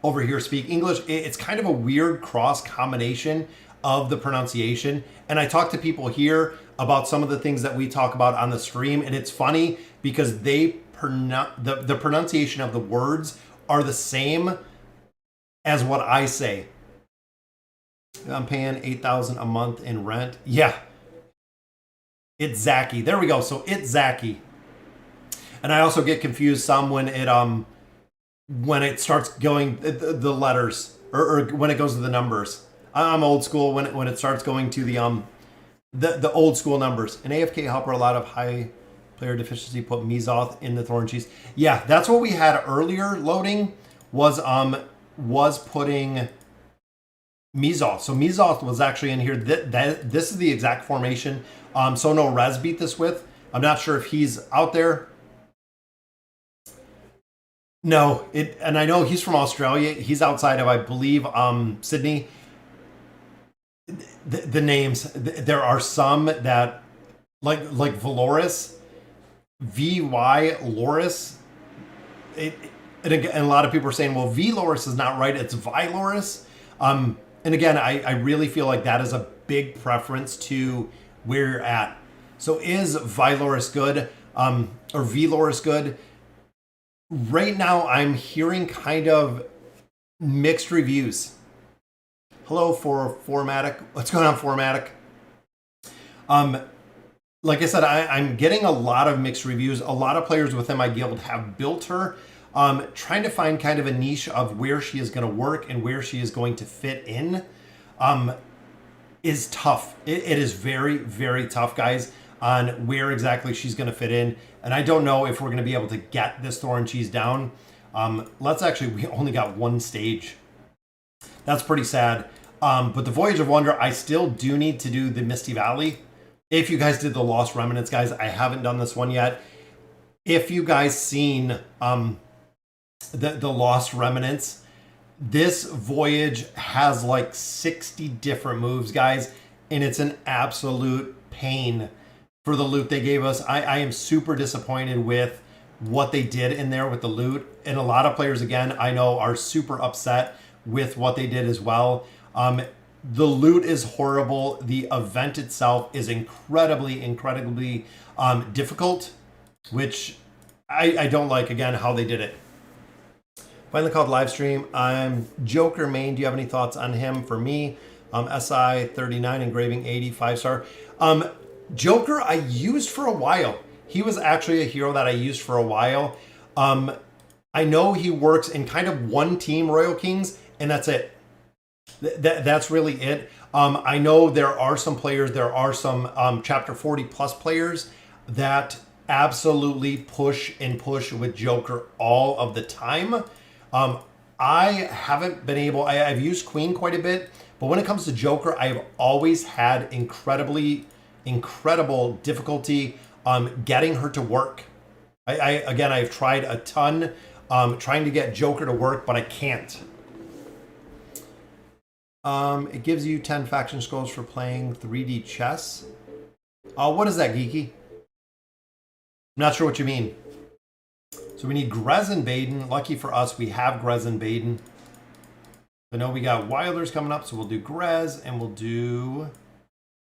over here speak English. It's kind of a weird cross combination of the pronunciation. And I talk to people here about some of the things that we talk about on the stream, and it's funny because the pronunciation of the words are the same as what I say. I'm paying $8,000 a month in rent. Yeah, it's Zachy. There we go. So it's Zachy. And I also get confused some when it starts going the letters or when it goes to the numbers. I'm old school when it starts going to the old school numbers. An AFK helper, a lot of high player deficiency, put Mizoth in the thorn cheese. Yeah, that's what we had earlier loading was putting Mizoth. So Mizoth was actually in here. This is the exact formation. So no Res beat this with. I'm not sure if he's out there. No, and I know he's from Australia. He's outside of, I believe, Sydney. The names, there are some that like Valoris, VY Loris. And a lot of people are saying, well, V Loris is not right. It's Vi Loris. And again, I really feel like that is a big preference to where you're at. So is Vi Loris good or V Loris good? Right now, I'm hearing kind of mixed reviews. Hello, for Formatic. What's going on, Formatic? Like I said, I'm getting a lot of mixed reviews. A lot of players within my guild have built her, trying to find kind of a niche of where she is going to work and where she is going to fit in, is tough. It is very, very tough, guys, on where exactly she's going to fit in. And I don't know if we're going to be able to get this thorn cheese down. We only got one stage. That's pretty sad. But the Voyage of Wonder, I still do need to do the Misty Valley. If you guys did the Lost Remnants, guys, I haven't done this one yet. If you guys seen the Lost Remnants, this voyage has like 60 different moves, guys, and it's an absolute pain for the loot they gave us. I am super disappointed with what they did in there with the loot. And a lot of players, again, I know are super upset with what they did as well. The loot is horrible. The event itself is incredibly difficult, which I don't like, again, how they did it. Finally called live stream. I'm Joker main. Do you have any thoughts on him? For me, SI 39, engraving 80, 5-star. Joker I used for a while. He was actually a hero that I used for a while. I know he works in kind of one team, Royal Kings, and that's it. That's really it. I know there are some players, there are some chapter 40 plus players that absolutely push with Joker all of the time. I haven't been able, I've used Queen quite a bit, but when it comes to Joker, I've always had incredible difficulty getting her to work. I've tried a ton trying to get Joker to work, but I can't. It gives you 10 faction scrolls for playing 3D chess. What is that, Geeky? I'm not sure what you mean. So we need Grez and Baden. Lucky for us, we have Grez and Baden. I know we got Wilders coming up, so we'll do Grez and we'll do...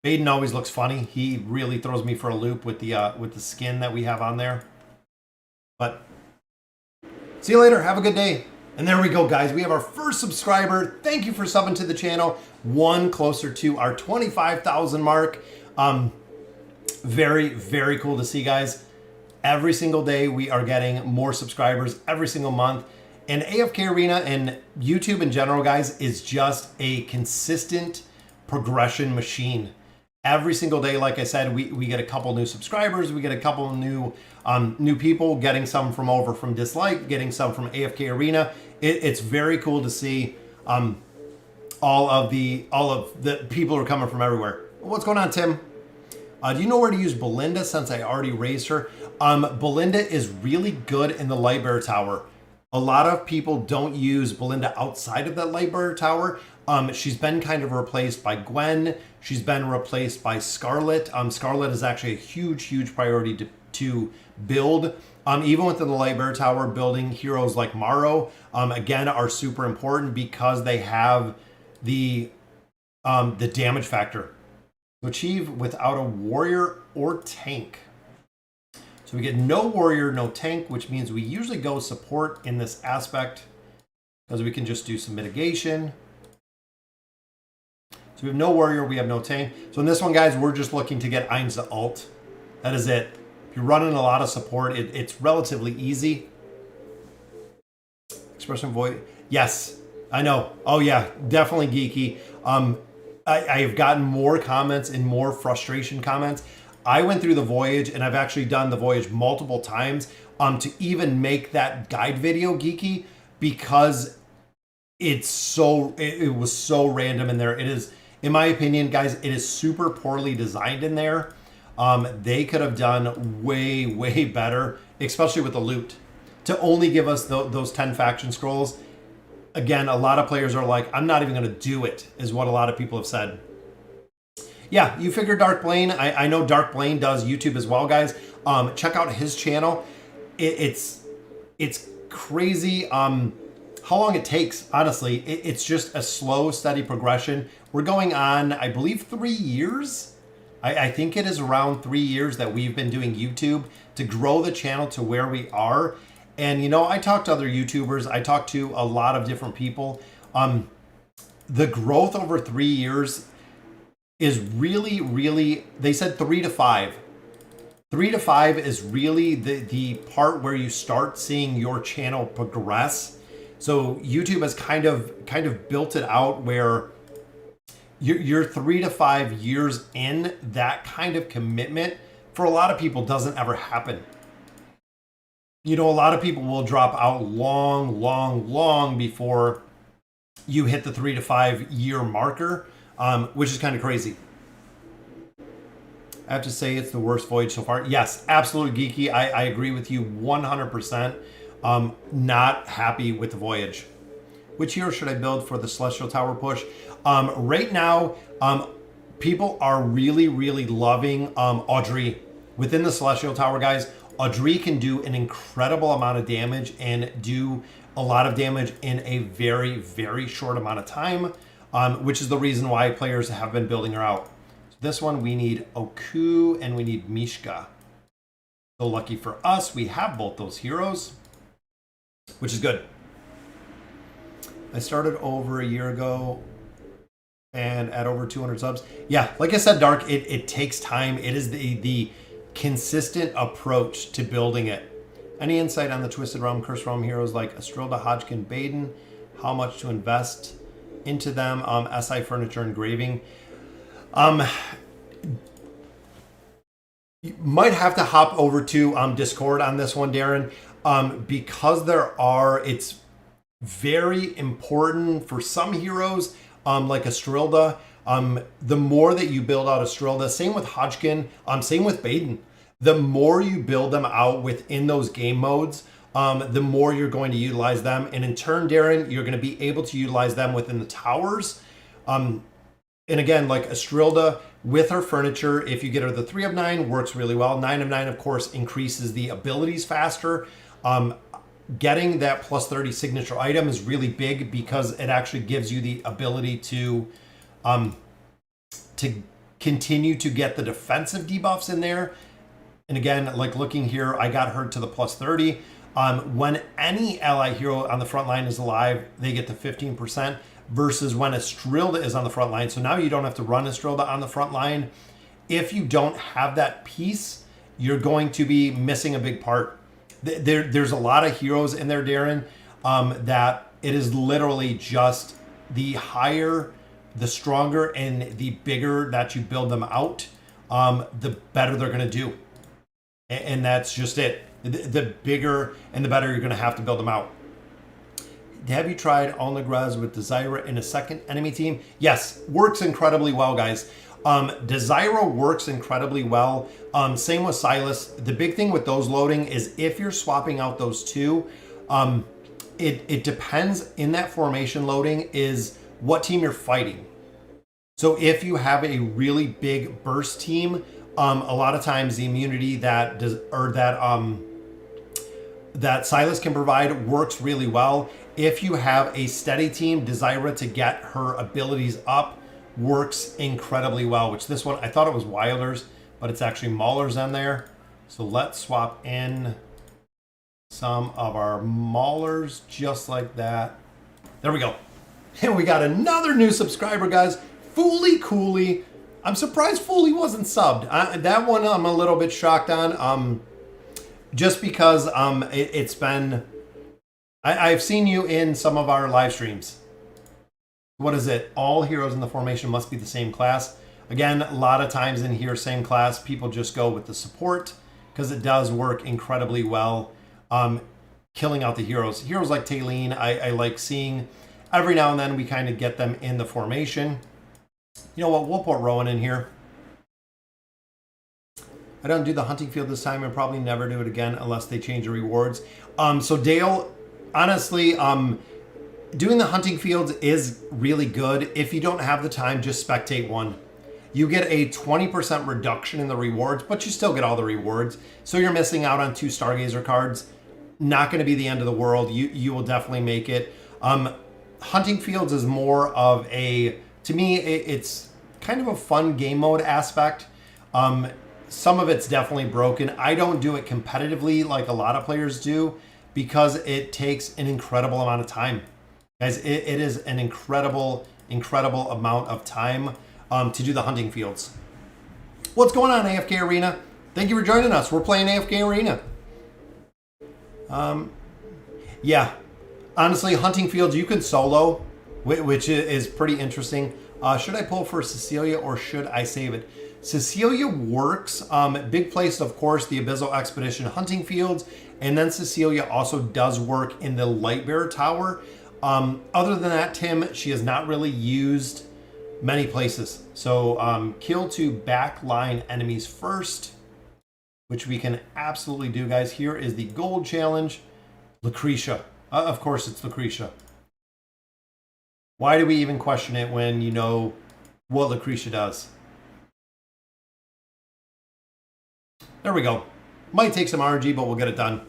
Baden always looks funny. He really throws me for a loop with the skin that we have on there. But see you later. Have a good day. And there we go, guys. We have our first subscriber. Thank you for subbing to the channel. One closer to our 25,000 mark. Very, very cool to see, guys. Every single day we are getting more subscribers every single month. And AFK Arena and YouTube in general, guys, is just a consistent progression machine. Every single day, like I said, we get a couple new subscribers, we get a couple new people, getting some from Dislike, getting some from AFK Arena. It's very cool to see all of the people who are coming from everywhere. What's going on, Tim? Do you know where to use Belinda since I already raised her? Belinda is really good in the Lightbearer Tower. A lot of people don't use Belinda outside of that Lightbearer Tower. She's been kind of replaced by Gwen. She's been replaced by Scarlet. Scarlet is actually a huge priority to build. Even within the Light Bearer Tower, building heroes like Maro, again, are super important because they have the damage factor. To achieve without a warrior or tank. So we get no warrior, no tank, which means we usually go support in this aspect because we can just do some mitigation. So we have no warrior, we have no tank. So in this one, guys, we're just looking to get Ainz to ult. That is it. If you're running a lot of support, it's relatively easy. Expression Void. Yes, I know. Oh yeah, definitely geeky. I have gotten more comments and more frustration comments. I went through the voyage, and I've actually done the voyage multiple times to even make that guide video geeky, because it was so random in there. It is, in my opinion, guys, it is super poorly designed in there. They could have done way, way better, especially with the loot. To only give us those 10 faction scrolls. Again, a lot of players are like, I'm not even going to do it, is what a lot of people have said. Yeah, you figure Dark Blaine. I know Dark Blaine does YouTube as well, guys. Check out his channel. It's crazy how long it takes, honestly. It's just a slow, steady progression. We're going on, I believe, 3 years. I think it is around 3 years that we've been doing YouTube to grow the channel to where we are. And, you know, I talk to other YouTubers. I talk to a lot of different people. The growth over 3 years is really, really, they said 3 to 5. 3 to 5 is really the part where you start seeing your channel progress. So YouTube has kind of built it out where you're 3 to 5 years in. That kind of commitment for a lot of people doesn't ever happen. You know, a lot of people will drop out long before you hit the 3 to 5 year marker, which is kind of crazy. I have to say it's the worst voyage so far. Yes, absolutely geeky. I agree with you 100%. Not happy with the voyage. Which hero should I build for the Celestial Tower push? Right now, people are really loving Audrey within the Celestial Tower, guys. Audrey can do an incredible amount of damage and do a lot of damage in a very short amount of time, which is the reason why players have been building her out. So this one, we need Oku and we need Mishka. So lucky for us, we have both those heroes, which is good. I started over a year ago and at over 200 subs. Yeah, like I said, Dark, it takes time. It is the consistent approach to building it. Any insight on the Twisted Realm, Cursed Realm heroes like Astrilda, Hodgkin, Baden? How much to invest into them? SI Furniture Engraving. You might have to hop over to Discord on this one, Darren, because it's very important for some heroes, like Astrilda. The more that you build out Astrilda, same with Hodgkin, same with Baden. The more you build them out within those game modes, the more you're going to utilize them. And in turn, Darren, you're going to be able to utilize them within the towers. And again, like Astrilda with her furniture, if you get her the 3 of 9, works really well. 9 of 9, of course, increases the abilities faster. Getting that plus 30 signature item is really big because it actually gives you the ability to continue to get the defensive debuffs in there. And again, like looking here, I got her to the plus 30. When any ally hero on the front line is alive, they get to 15%, versus when Astrilda is on the front line. So now you don't have to run Astrilda on the front line. If you don't have that piece, you're going to be missing a big part. There's a lot of heroes in there, Darren, that it is literally just the higher, the stronger, and the bigger that you build them out, the better they're going to do. And that's just it. The bigger and the better you're going to have to build them out. Have you tried Alnagraz with Desira in a second enemy team? Yes, works incredibly well, guys. Desira works incredibly well. Same with Silas. The big thing with those loading is if you're swapping out those two, it depends in that formation loading is what team you're fighting. So if you have a really big burst team, A lot of times the immunity that does, or that Silas can provide works really well. If you have a steady team, Desira to get her abilities up works incredibly well, which this one, I thought it was Wilders, but it's actually Maulers in there. So let's swap in some of our Maulers just like that. There we go. And we got another new subscriber, guys. Fooly Cooley. I'm surprised Fooly wasn't subbed. That one I'm a little bit shocked on. Just because it's been... I've seen you in some of our live streams. What is it? All heroes in the formation must be the same class. Again, a lot of times in here, same class, people just go with the support because it does work incredibly well. Killing out the heroes. Heroes like Taylene, I like seeing. Every now and then we kind of get them in the formation. You know what? We'll put Rowan in here. I don't do the hunting field this time and probably never do it again unless they change the rewards. So Dale, honestly, doing the hunting fields is really good. If you don't have the time, just spectate one. You get a 20% reduction in the rewards, but you still get all the rewards. So you're missing out on 2 Stargazer cards. Not going to be the end of the world. You will definitely make it. Hunting fields is more of a, to me, it's kind of a fun game mode aspect. Some of it's definitely broken. I don't do it competitively like a lot of players do because it takes an incredible amount of time. Guys, it is an incredible amount of time to do the hunting fields. What's going on, AFK Arena? Thank you for joining us. We're playing AFK Arena. Yeah, honestly, hunting fields you can solo, which is pretty interesting. Should I pull for Cecilia or should I save it? Cecilia works. Big place, of course, the Abyssal Expedition hunting fields, and then Cecilia also does work in the Lightbearer Tower. Other than that, Tim, she has not really used many places. So kill 2 backline enemies first, which we can absolutely do, guys. Here is the gold challenge. Lucretia. Of course it's Lucretia. Why do we even question it when you know what Lucretia does? There we go. Might take some RNG, but we'll get it done.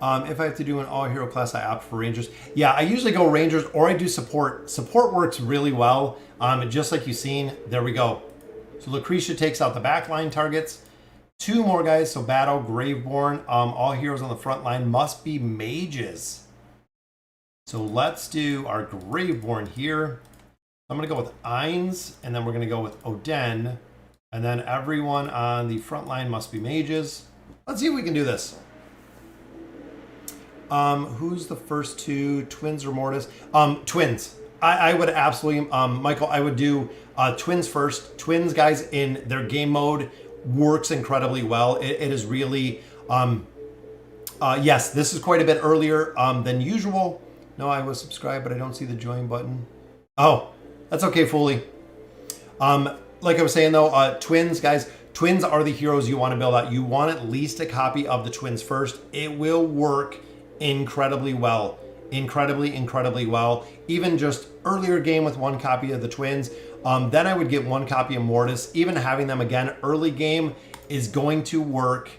If I have to do an all-hero class, I opt for Rangers. Yeah, I usually go Rangers or I do support. Support works really well. Just like you've seen, there we go. So Lucretia takes out the backline targets. 2 more guys, so Battle, Graveborn. All heroes on the front line must be mages. So let's do our Graveborn here. I'm going to go with Ainz, and then we're going to go with Odin. And then everyone on the front line must be mages. Let's see if we can do this. Who's the first 2? Twins or Mortis? Twins. I would absolutely, Michael, I would do Twins first. Twins, guys, in their game mode works incredibly well. It is really, yes, this is quite a bit earlier than usual. No, I was subscribed, but I don't see the join button. Oh, that's okay, Foley. Like I was saying though, Twins, guys, Twins are the heroes you want to build out. You want at least a copy of the Twins first. It will work incredibly well. Incredibly well. Even just earlier game with 1 copy of the Twins. Then I would get 1 copy of Mortis. Even having them again early game is going to work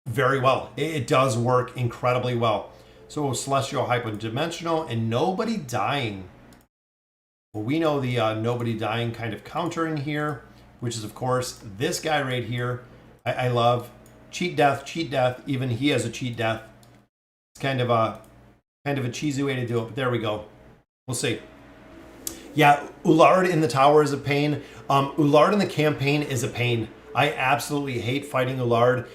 very well. It does work incredibly well. So Celestial Hyperdimensional and Nobody Dying. Well, we know the Nobody Dying kind of counter in here, which is, of course, this guy right here. I love cheat death. Even he has a cheat death. It's kind of a cheesy way to do it, but there we go. We'll see. Yeah, Ullard in the tower is a pain. Ullard in the campaign is a pain. I absolutely hate fighting Ullard.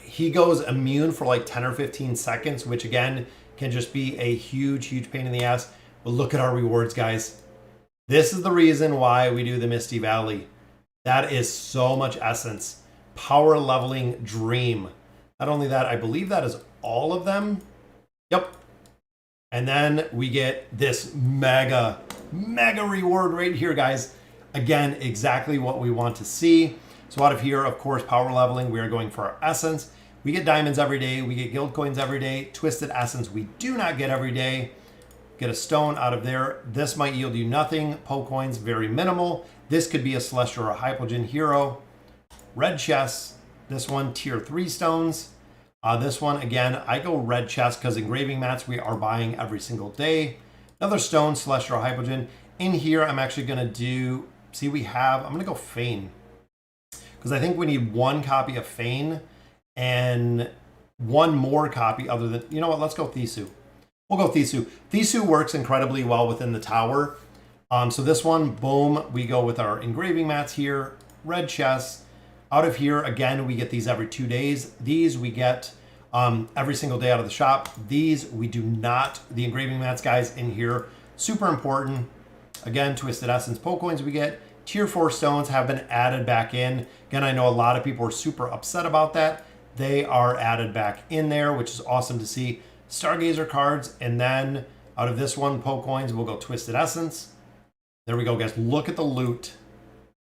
He goes immune for like 10 or 15 seconds, which again can just be a huge pain in the ass. But look at our rewards, guys. This is the reason why we do the Misty Valley. That is so much essence. Power leveling dream. Not only that, I believe that is all of them. Yep. And then we get this mega reward right here, guys. Again, exactly what we want to see. So out of here, of course, power leveling, we are going for our essence. We get diamonds every day. We get guild coins every day. Twisted essence we do not get every day. get a stone out of there. This might yield you nothing. Poe coins, very minimal. This could be a Celestial or a Hypogean hero. Red chest. This one, tier 3 stones. This one, again, I go red chest because engraving mats we are buying every single day. Another stone, Celestial or Hypogean. In here, I'm actually going to do, see I'm going to go Feign. Because I think we need one copy of Feign and one more copy other than, you know what, let's go Thisu. We'll go Thisu. Thisu works incredibly well within the tower. So this one, boom, we go with our engraving mats here, red chest. Out of here, again, we get these every 2 days. These we get every single day out of the shop. These we do not. The engraving mats, guys, in here, super important. Again, Twisted Essence Poe coins we get. Tier 4 stones have been added back in. Again, I know a lot of people are super upset about that. They are added back in there, which is awesome to see. Stargazer cards, and then out of this one, Poe coins, we'll go Twisted Essence. There we go, guys. Look at the loot.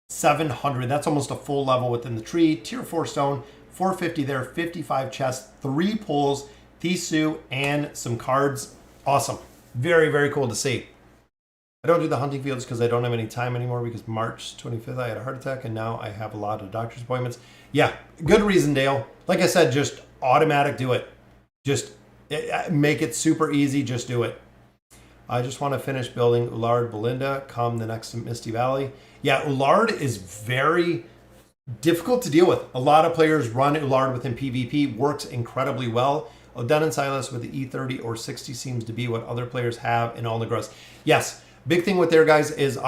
700. That's almost a full level within the tree. Tier 4 stone, 450 there, 55 chests, 3 pulls, Thisu, and some cards. Awesome. Very, very cool to see. I don't do the hunting fields because I don't have any time anymore because March 25th I had a heart attack and now I have a lot of doctor's appointments. Yeah, good reason, Dale. Like I said, just automatic do it. Just make it super easy. Just do it. I just want to finish building Ullard Belinda come the next Misty Valley. Yeah, Ullard is very difficult to deal with. A lot of players run Ullard within PvP, works incredibly well. Oden and Silas with the E30 or 60 seems to be what other players have in all the gross. Yes, big thing with there, guys, is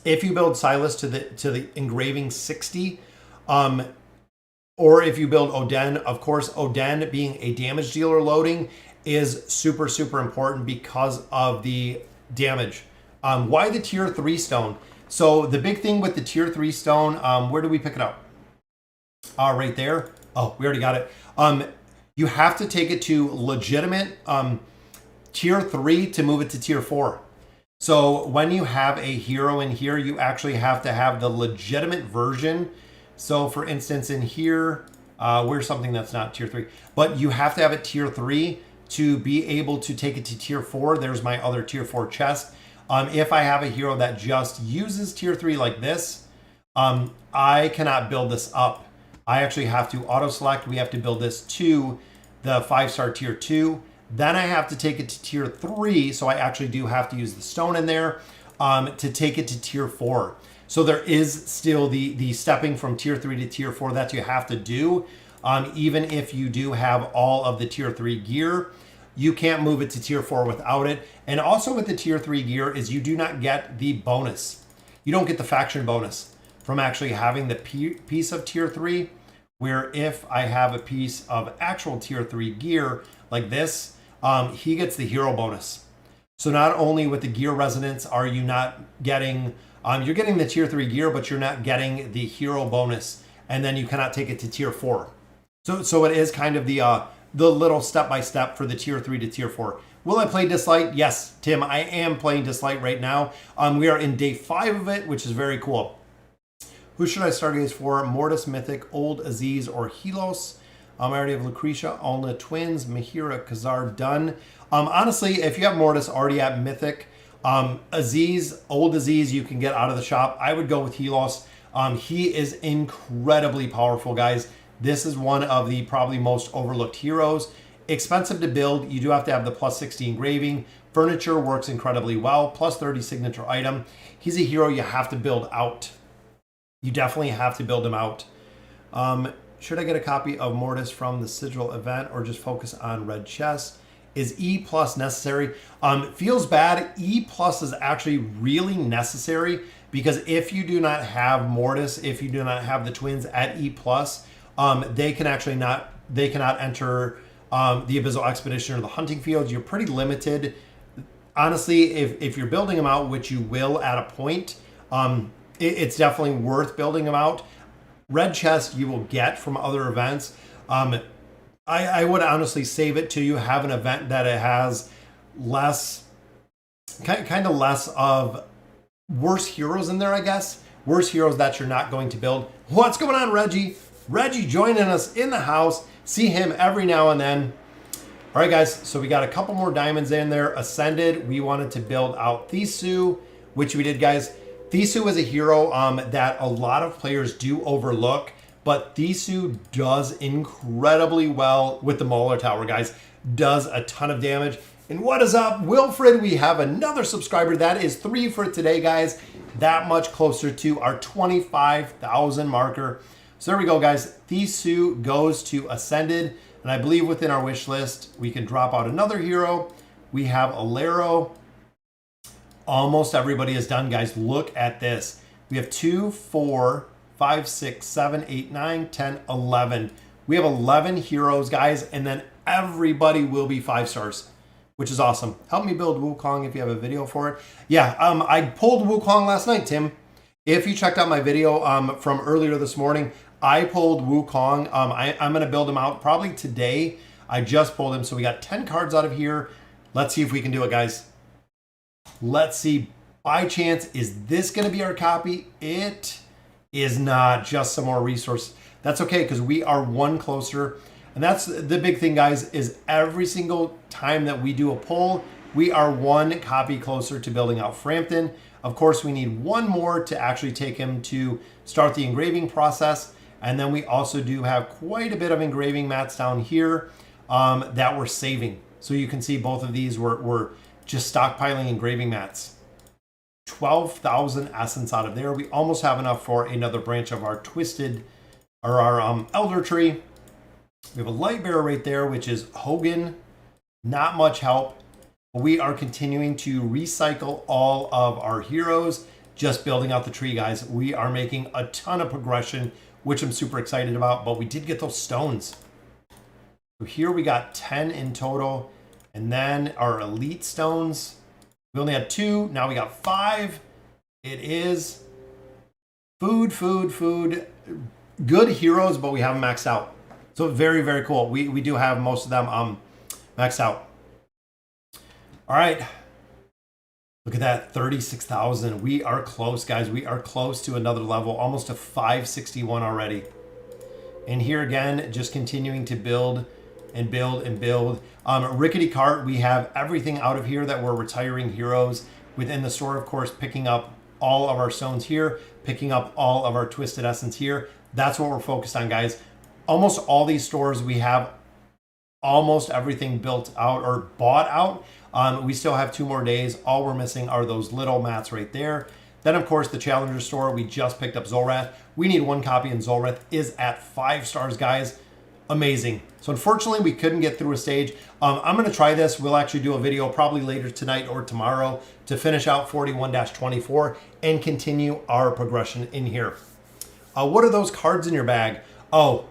if you build Silas to the engraving 60, or if you build Oden, of course, Oden being a damage dealer loading is super, super important because of the damage. Why the tier 3 stone? So the big thing with the tier 3 stone, where do we pick it up? Right there. Oh, we already got it. You have to take it to legitimate tier 3 to move it to tier 4. So when you have a hero in here, you actually have to have the legitimate version. So for instance, in here, we're something that's not tier 3, but you have to have it tier 3 to be able to take it to tier 4. There's my other tier 4 chest. If I have a hero that just uses tier 3 like this, I cannot build this up. I actually have to auto select. We have to build this to the 5-star tier 2. Then I have to take it to tier 3. So I actually do have to use the stone in there to take it to tier 4. So there is still the stepping from tier 3 to tier 4 that you have to do. Even if you do have all of the tier 3 gear, you can't move it to tier 4 without it. And also with the tier 3 gear is you do not get the bonus. You don't get the faction bonus from actually having the piece of tier 3, where if I have a piece of actual tier 3 gear like this, he gets the hero bonus. So not only with the gear resonance are you not getting, you're getting the tier 3 gear, but you're not getting the hero bonus. And then you cannot take it to tier 4. So it is kind of the little step-by-step for the tier 3 to tier 4. Will I play Dislight? Yes, Tim, I am playing Dislight right now. We are in day 5 of it, which is very cool. Who should I stargaze for? Mortis, Mythic, Old Aziz, or Helos? I already have Lucretia, Alna Twins, Mahira, Khazar done. Honestly, if you have Mortis already at Mythic, Aziz, Old Aziz, you can get out of the shop. I would go with Helos. He is incredibly powerful, guys. This is one of the probably most overlooked heroes. Expensive to build. You do have to have the plus 60 engraving. Furniture works incredibly well. Plus 30 signature item. He's a hero you have to build out. You definitely have to build him out. Should I get a copy of Mortis from the Sigil event or just focus on red chest? Is E+ necessary? Feels bad. E+ is actually really necessary because if you do not have Mortis, if you do not have the twins at E+, they cannot enter the Abyssal Expedition or the hunting fields. You're pretty limited. Honestly, if you're building them out, which you will at a point, it's definitely worth building them out. Red chest you will get from other events. I would honestly save it till you have an event that it has less, kind of less of worse heroes in there, I guess. Worse heroes that you're not going to build. What's going on, Reggie? Reggie joining us in the house. See him every now and then. All right, guys, so we got a couple more diamonds in there. Ascended, we wanted to build out Thisu, which we did, guys. Thisu is a hero that a lot of players do overlook, but Thisu does incredibly well with the Mauler Tower, guys. Does a ton of damage. And what is up, Wilfred? We have another subscriber. That is 3 for today, guys. That much closer to our 25,000 marker. So there we go, guys. Thisu goes to Ascended. And I believe within our wish list, we can drop out another hero. We have Alero. Almost everybody is done, guys. Look at this. We have 2, 4, 5, 6, 7, 8, 9, 10, 11. We have 11 heroes, guys, and then everybody will be 5 stars, which is awesome. Help me build Wukong if you have a video for it. Yeah, I pulled Wukong last night, Tim. If you checked out my video from earlier this morning, I pulled Wukong. I'm going to build him out probably today. I just pulled him, so we got 10 cards out of here. Let's see if we can do it, guys. Let's see. By chance, is this going to be our copy? It is not. Just some more resources. That's okay, because we are 1 closer. And that's the big thing, guys, is every single time that we do a pull, we are 1 copy closer to building out Frampton. Of course, we need 1 more to actually take him to start the engraving process. And then we also do have quite a bit of engraving mats down here that we're saving. So you can see both of these we're just stockpiling engraving mats. 12,000 essence out of there. We almost have enough for another branch of our twisted, or our elder tree. We have a light bearer right there, which is Hogan. Not much help. We are continuing to recycle all of our heroes, just building out the tree, guys. We are making a ton of progression, which I'm super excited about, but we did get those stones. So here we got 10 in total, and then our elite stones. We only had 2, now we got 5. It is food. Good heroes, but we have them maxed out. So very, very cool. We do have most of them maxed out. All right. Look at that, 36,000. We are close, guys. We are close to another level, almost to 561 already. And here again, just continuing to build and build and build. Rickety Cart, we have everything out of here that we're retiring heroes within the store, of course, picking up all of our stones here, picking up all of our twisted essence here. That's what we're focused on, guys. Almost all these stores, we have almost everything built out or bought out. We still have 2 more days. All we're missing are those little mats right there. Then, of course, the Challenger store, we just picked up Zolrath. We need 1 copy, and Zolrath is at 5 stars, guys. Amazing. So unfortunately, we couldn't get through a stage. I'm going to try this. We'll actually do a video probably later tonight or tomorrow to finish out 41-24 and continue our progression in here. What are those cards in your bag? Oh,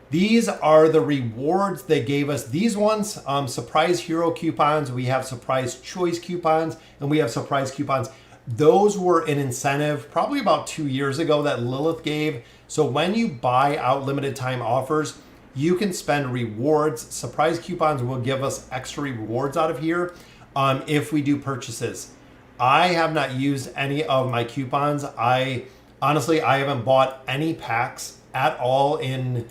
these are the rewards they gave us. These ones, surprise hero coupons. We have surprise choice coupons, and we have surprise coupons. Those were an incentive probably about 2 years ago that Lilith gave. So when you buy out limited time offers, you can spend rewards. Surprise coupons will give us extra rewards out of here if we do purchases. I have not used any of my coupons. Honestly, I haven't bought any packs at all in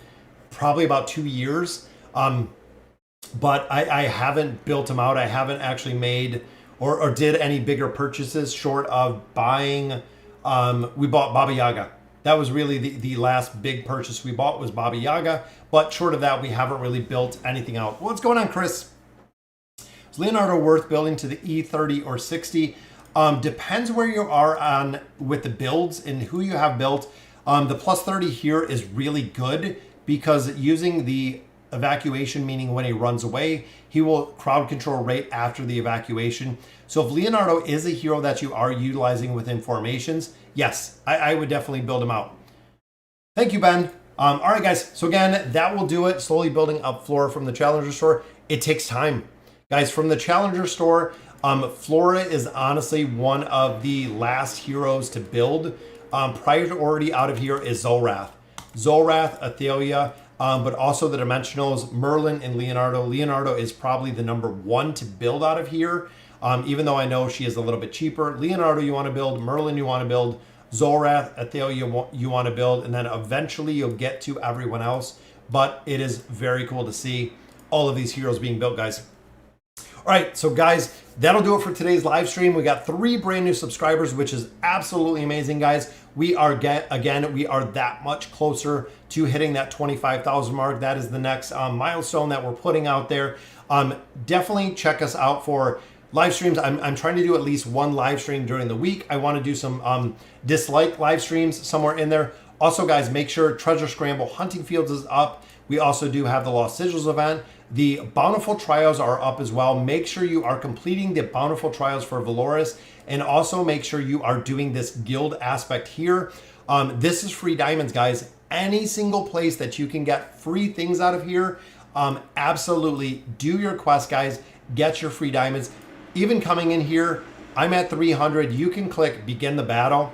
probably about 2 years. But I haven't built them out. I haven't actually made or did any bigger purchases short of buying. We bought Baba Yaga. That was really the last big purchase we bought was Baba Yaga. But short of that, we haven't really built anything out. What's going on, Chris? Is Leonardo worth building to the E30 or 60? Depends where you are on with the builds and who you have built. The plus 30 here is really good because using the evacuation, meaning when he runs away, he will crowd control right after the evacuation. So if Leonardo is a hero that you are utilizing within formations, yes, I would definitely build him out. Thank you, Ben. All right, guys. So again, that will do it. Slowly building up Flora from the Challenger store. It takes time. Guys, from the Challenger store, Flora is honestly one of the last heroes to build. Priority out of here is Zolrath. Zolrath, Athelia, but also the Dimensionals, Merlin and Leonardo. Leonardo is probably the number 1 to build out of here, even though I know she is a little bit cheaper. Leonardo you want to build, Merlin you want to build, Zolrath, Athelia you want to build, and then eventually you'll get to everyone else. But it is very cool to see. all of these heroes being built, guys. All right, so guys, that'll do it for today's live stream. We got 3 brand new subscribers, which is absolutely amazing, guys. We are that much closer to hitting that 25,000 mark. That is the next milestone that we're putting out there. Definitely check us out for live streams. I'm trying to do at least 1 live stream during the week. I want to do some dislike live streams somewhere in there. Also, guys, make sure Treasure Scramble Hunting Fields is up. We also do have the Lost Sigils event. The Bountiful Trials are up as well. Make sure you are completing the Bountiful Trials for Valoris, and also make sure you are doing this guild aspect here. This is free diamonds, guys. Any single place that you can get free things out of here, absolutely do your quest, guys. Get your free diamonds. Even coming in here, I'm at 300. You can click Begin the Battle.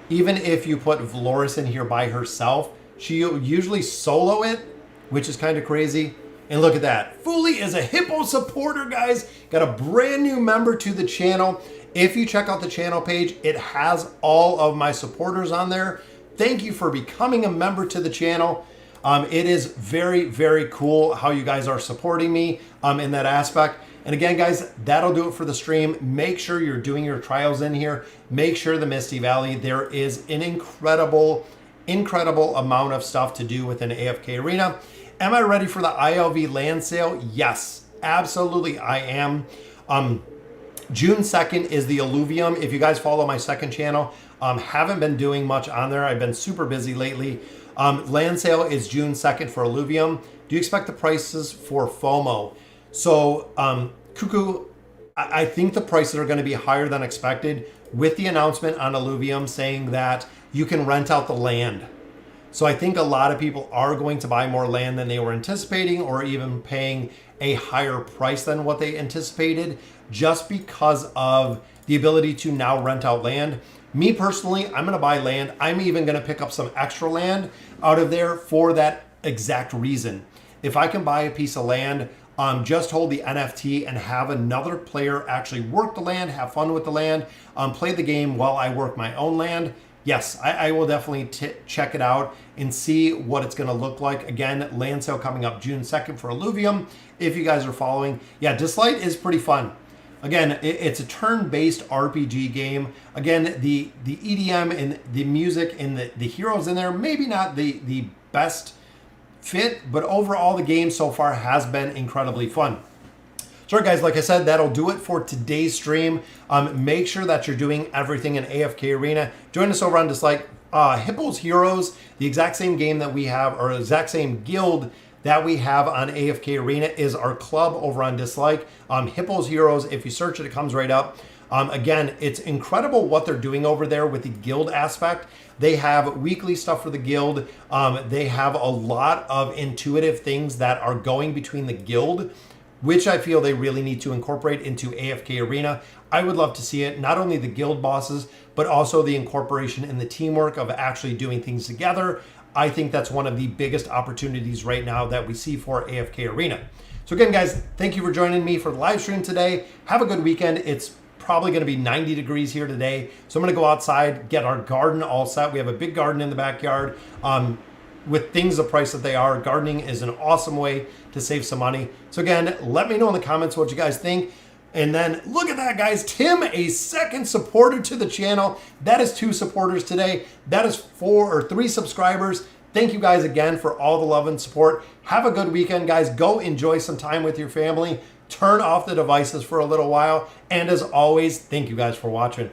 Even if you put Valoris in here by herself, she'll usually solo it, which is kind of crazy. And look at that. Fooly is a Hippo supporter, guys. Got a brand new member to the channel. If you check out the channel page, it has all of my supporters on there. Thank you for becoming a member to the channel. It is very, very cool how you guys are supporting me in that aspect. And again, guys, that'll do it for the stream. Make sure you're doing your trials in here. Make sure the Misty Valley, there is an incredible amount of stuff to do within AFK Arena. Am I ready for the ILV land sale? Yes, absolutely I am. June 2nd is the Alluvium. If you guys follow my second channel, haven't been doing much on there. I've been super busy lately. Land sale is June 2nd for Alluvium. Do you expect the prices for FOMO? So, Cuckoo, I think the prices are going to be higher than expected with the announcement on Alluvium saying that you can rent out the land. So I think a lot of people are going to buy more land than they were anticipating, or even paying a higher price than what they anticipated, just because of the ability to now rent out land. Me personally, I'm going to buy land. I'm even going to pick up some extra land out of there for that exact reason. If I can buy a piece of land, just hold the NFT and have another player actually work the land, have fun with the land, play the game while I work my own land. Yes, I will definitely check it out and see what it's going to look like. Again, land sale coming up June 2nd for Alluvium, if you guys are following. Yeah, Dislight is pretty fun. Again, it's a turn-based RPG game. Again, the EDM and the music and the heroes in there, maybe not the best fit, but overall the game so far has been incredibly fun. So guys, like I said, that'll do it for today's stream. Make sure that you're doing everything in AFK Arena. Join us over on Dislike. Hippo's Heroes, the exact same game that we have, or exact same guild that we have on AFK Arena, is our club over on Dislike. Hippo's Heroes, if you search it, it comes right up. Again, it's incredible what they're doing over there with the guild aspect. They have weekly stuff for the guild. They have a lot of intuitive things that are going between the guild, which I feel they really need to incorporate into AFK Arena. I would love to see it, not only the guild bosses, but also the incorporation and the teamwork of actually doing things together. I think that's one of the biggest opportunities right now that we see for AFK Arena. So again, guys, thank you for joining me for the live stream today. Have a good weekend. It's probably going to be 90 degrees here today. So I'm going to go outside, get our garden all set. We have a big garden in the backyard. With things the price that they are, gardening is an awesome way to save some money. So again, let me know in the comments what you guys think. And then look at that, guys. Tim, a second supporter to the channel. That is 2 supporters today. That is 3 subscribers. Thank you guys again for all the love and support. Have a good weekend, guys. Go enjoy some time with your family. Turn off the devices for a little while. And as always, thank you guys for watching.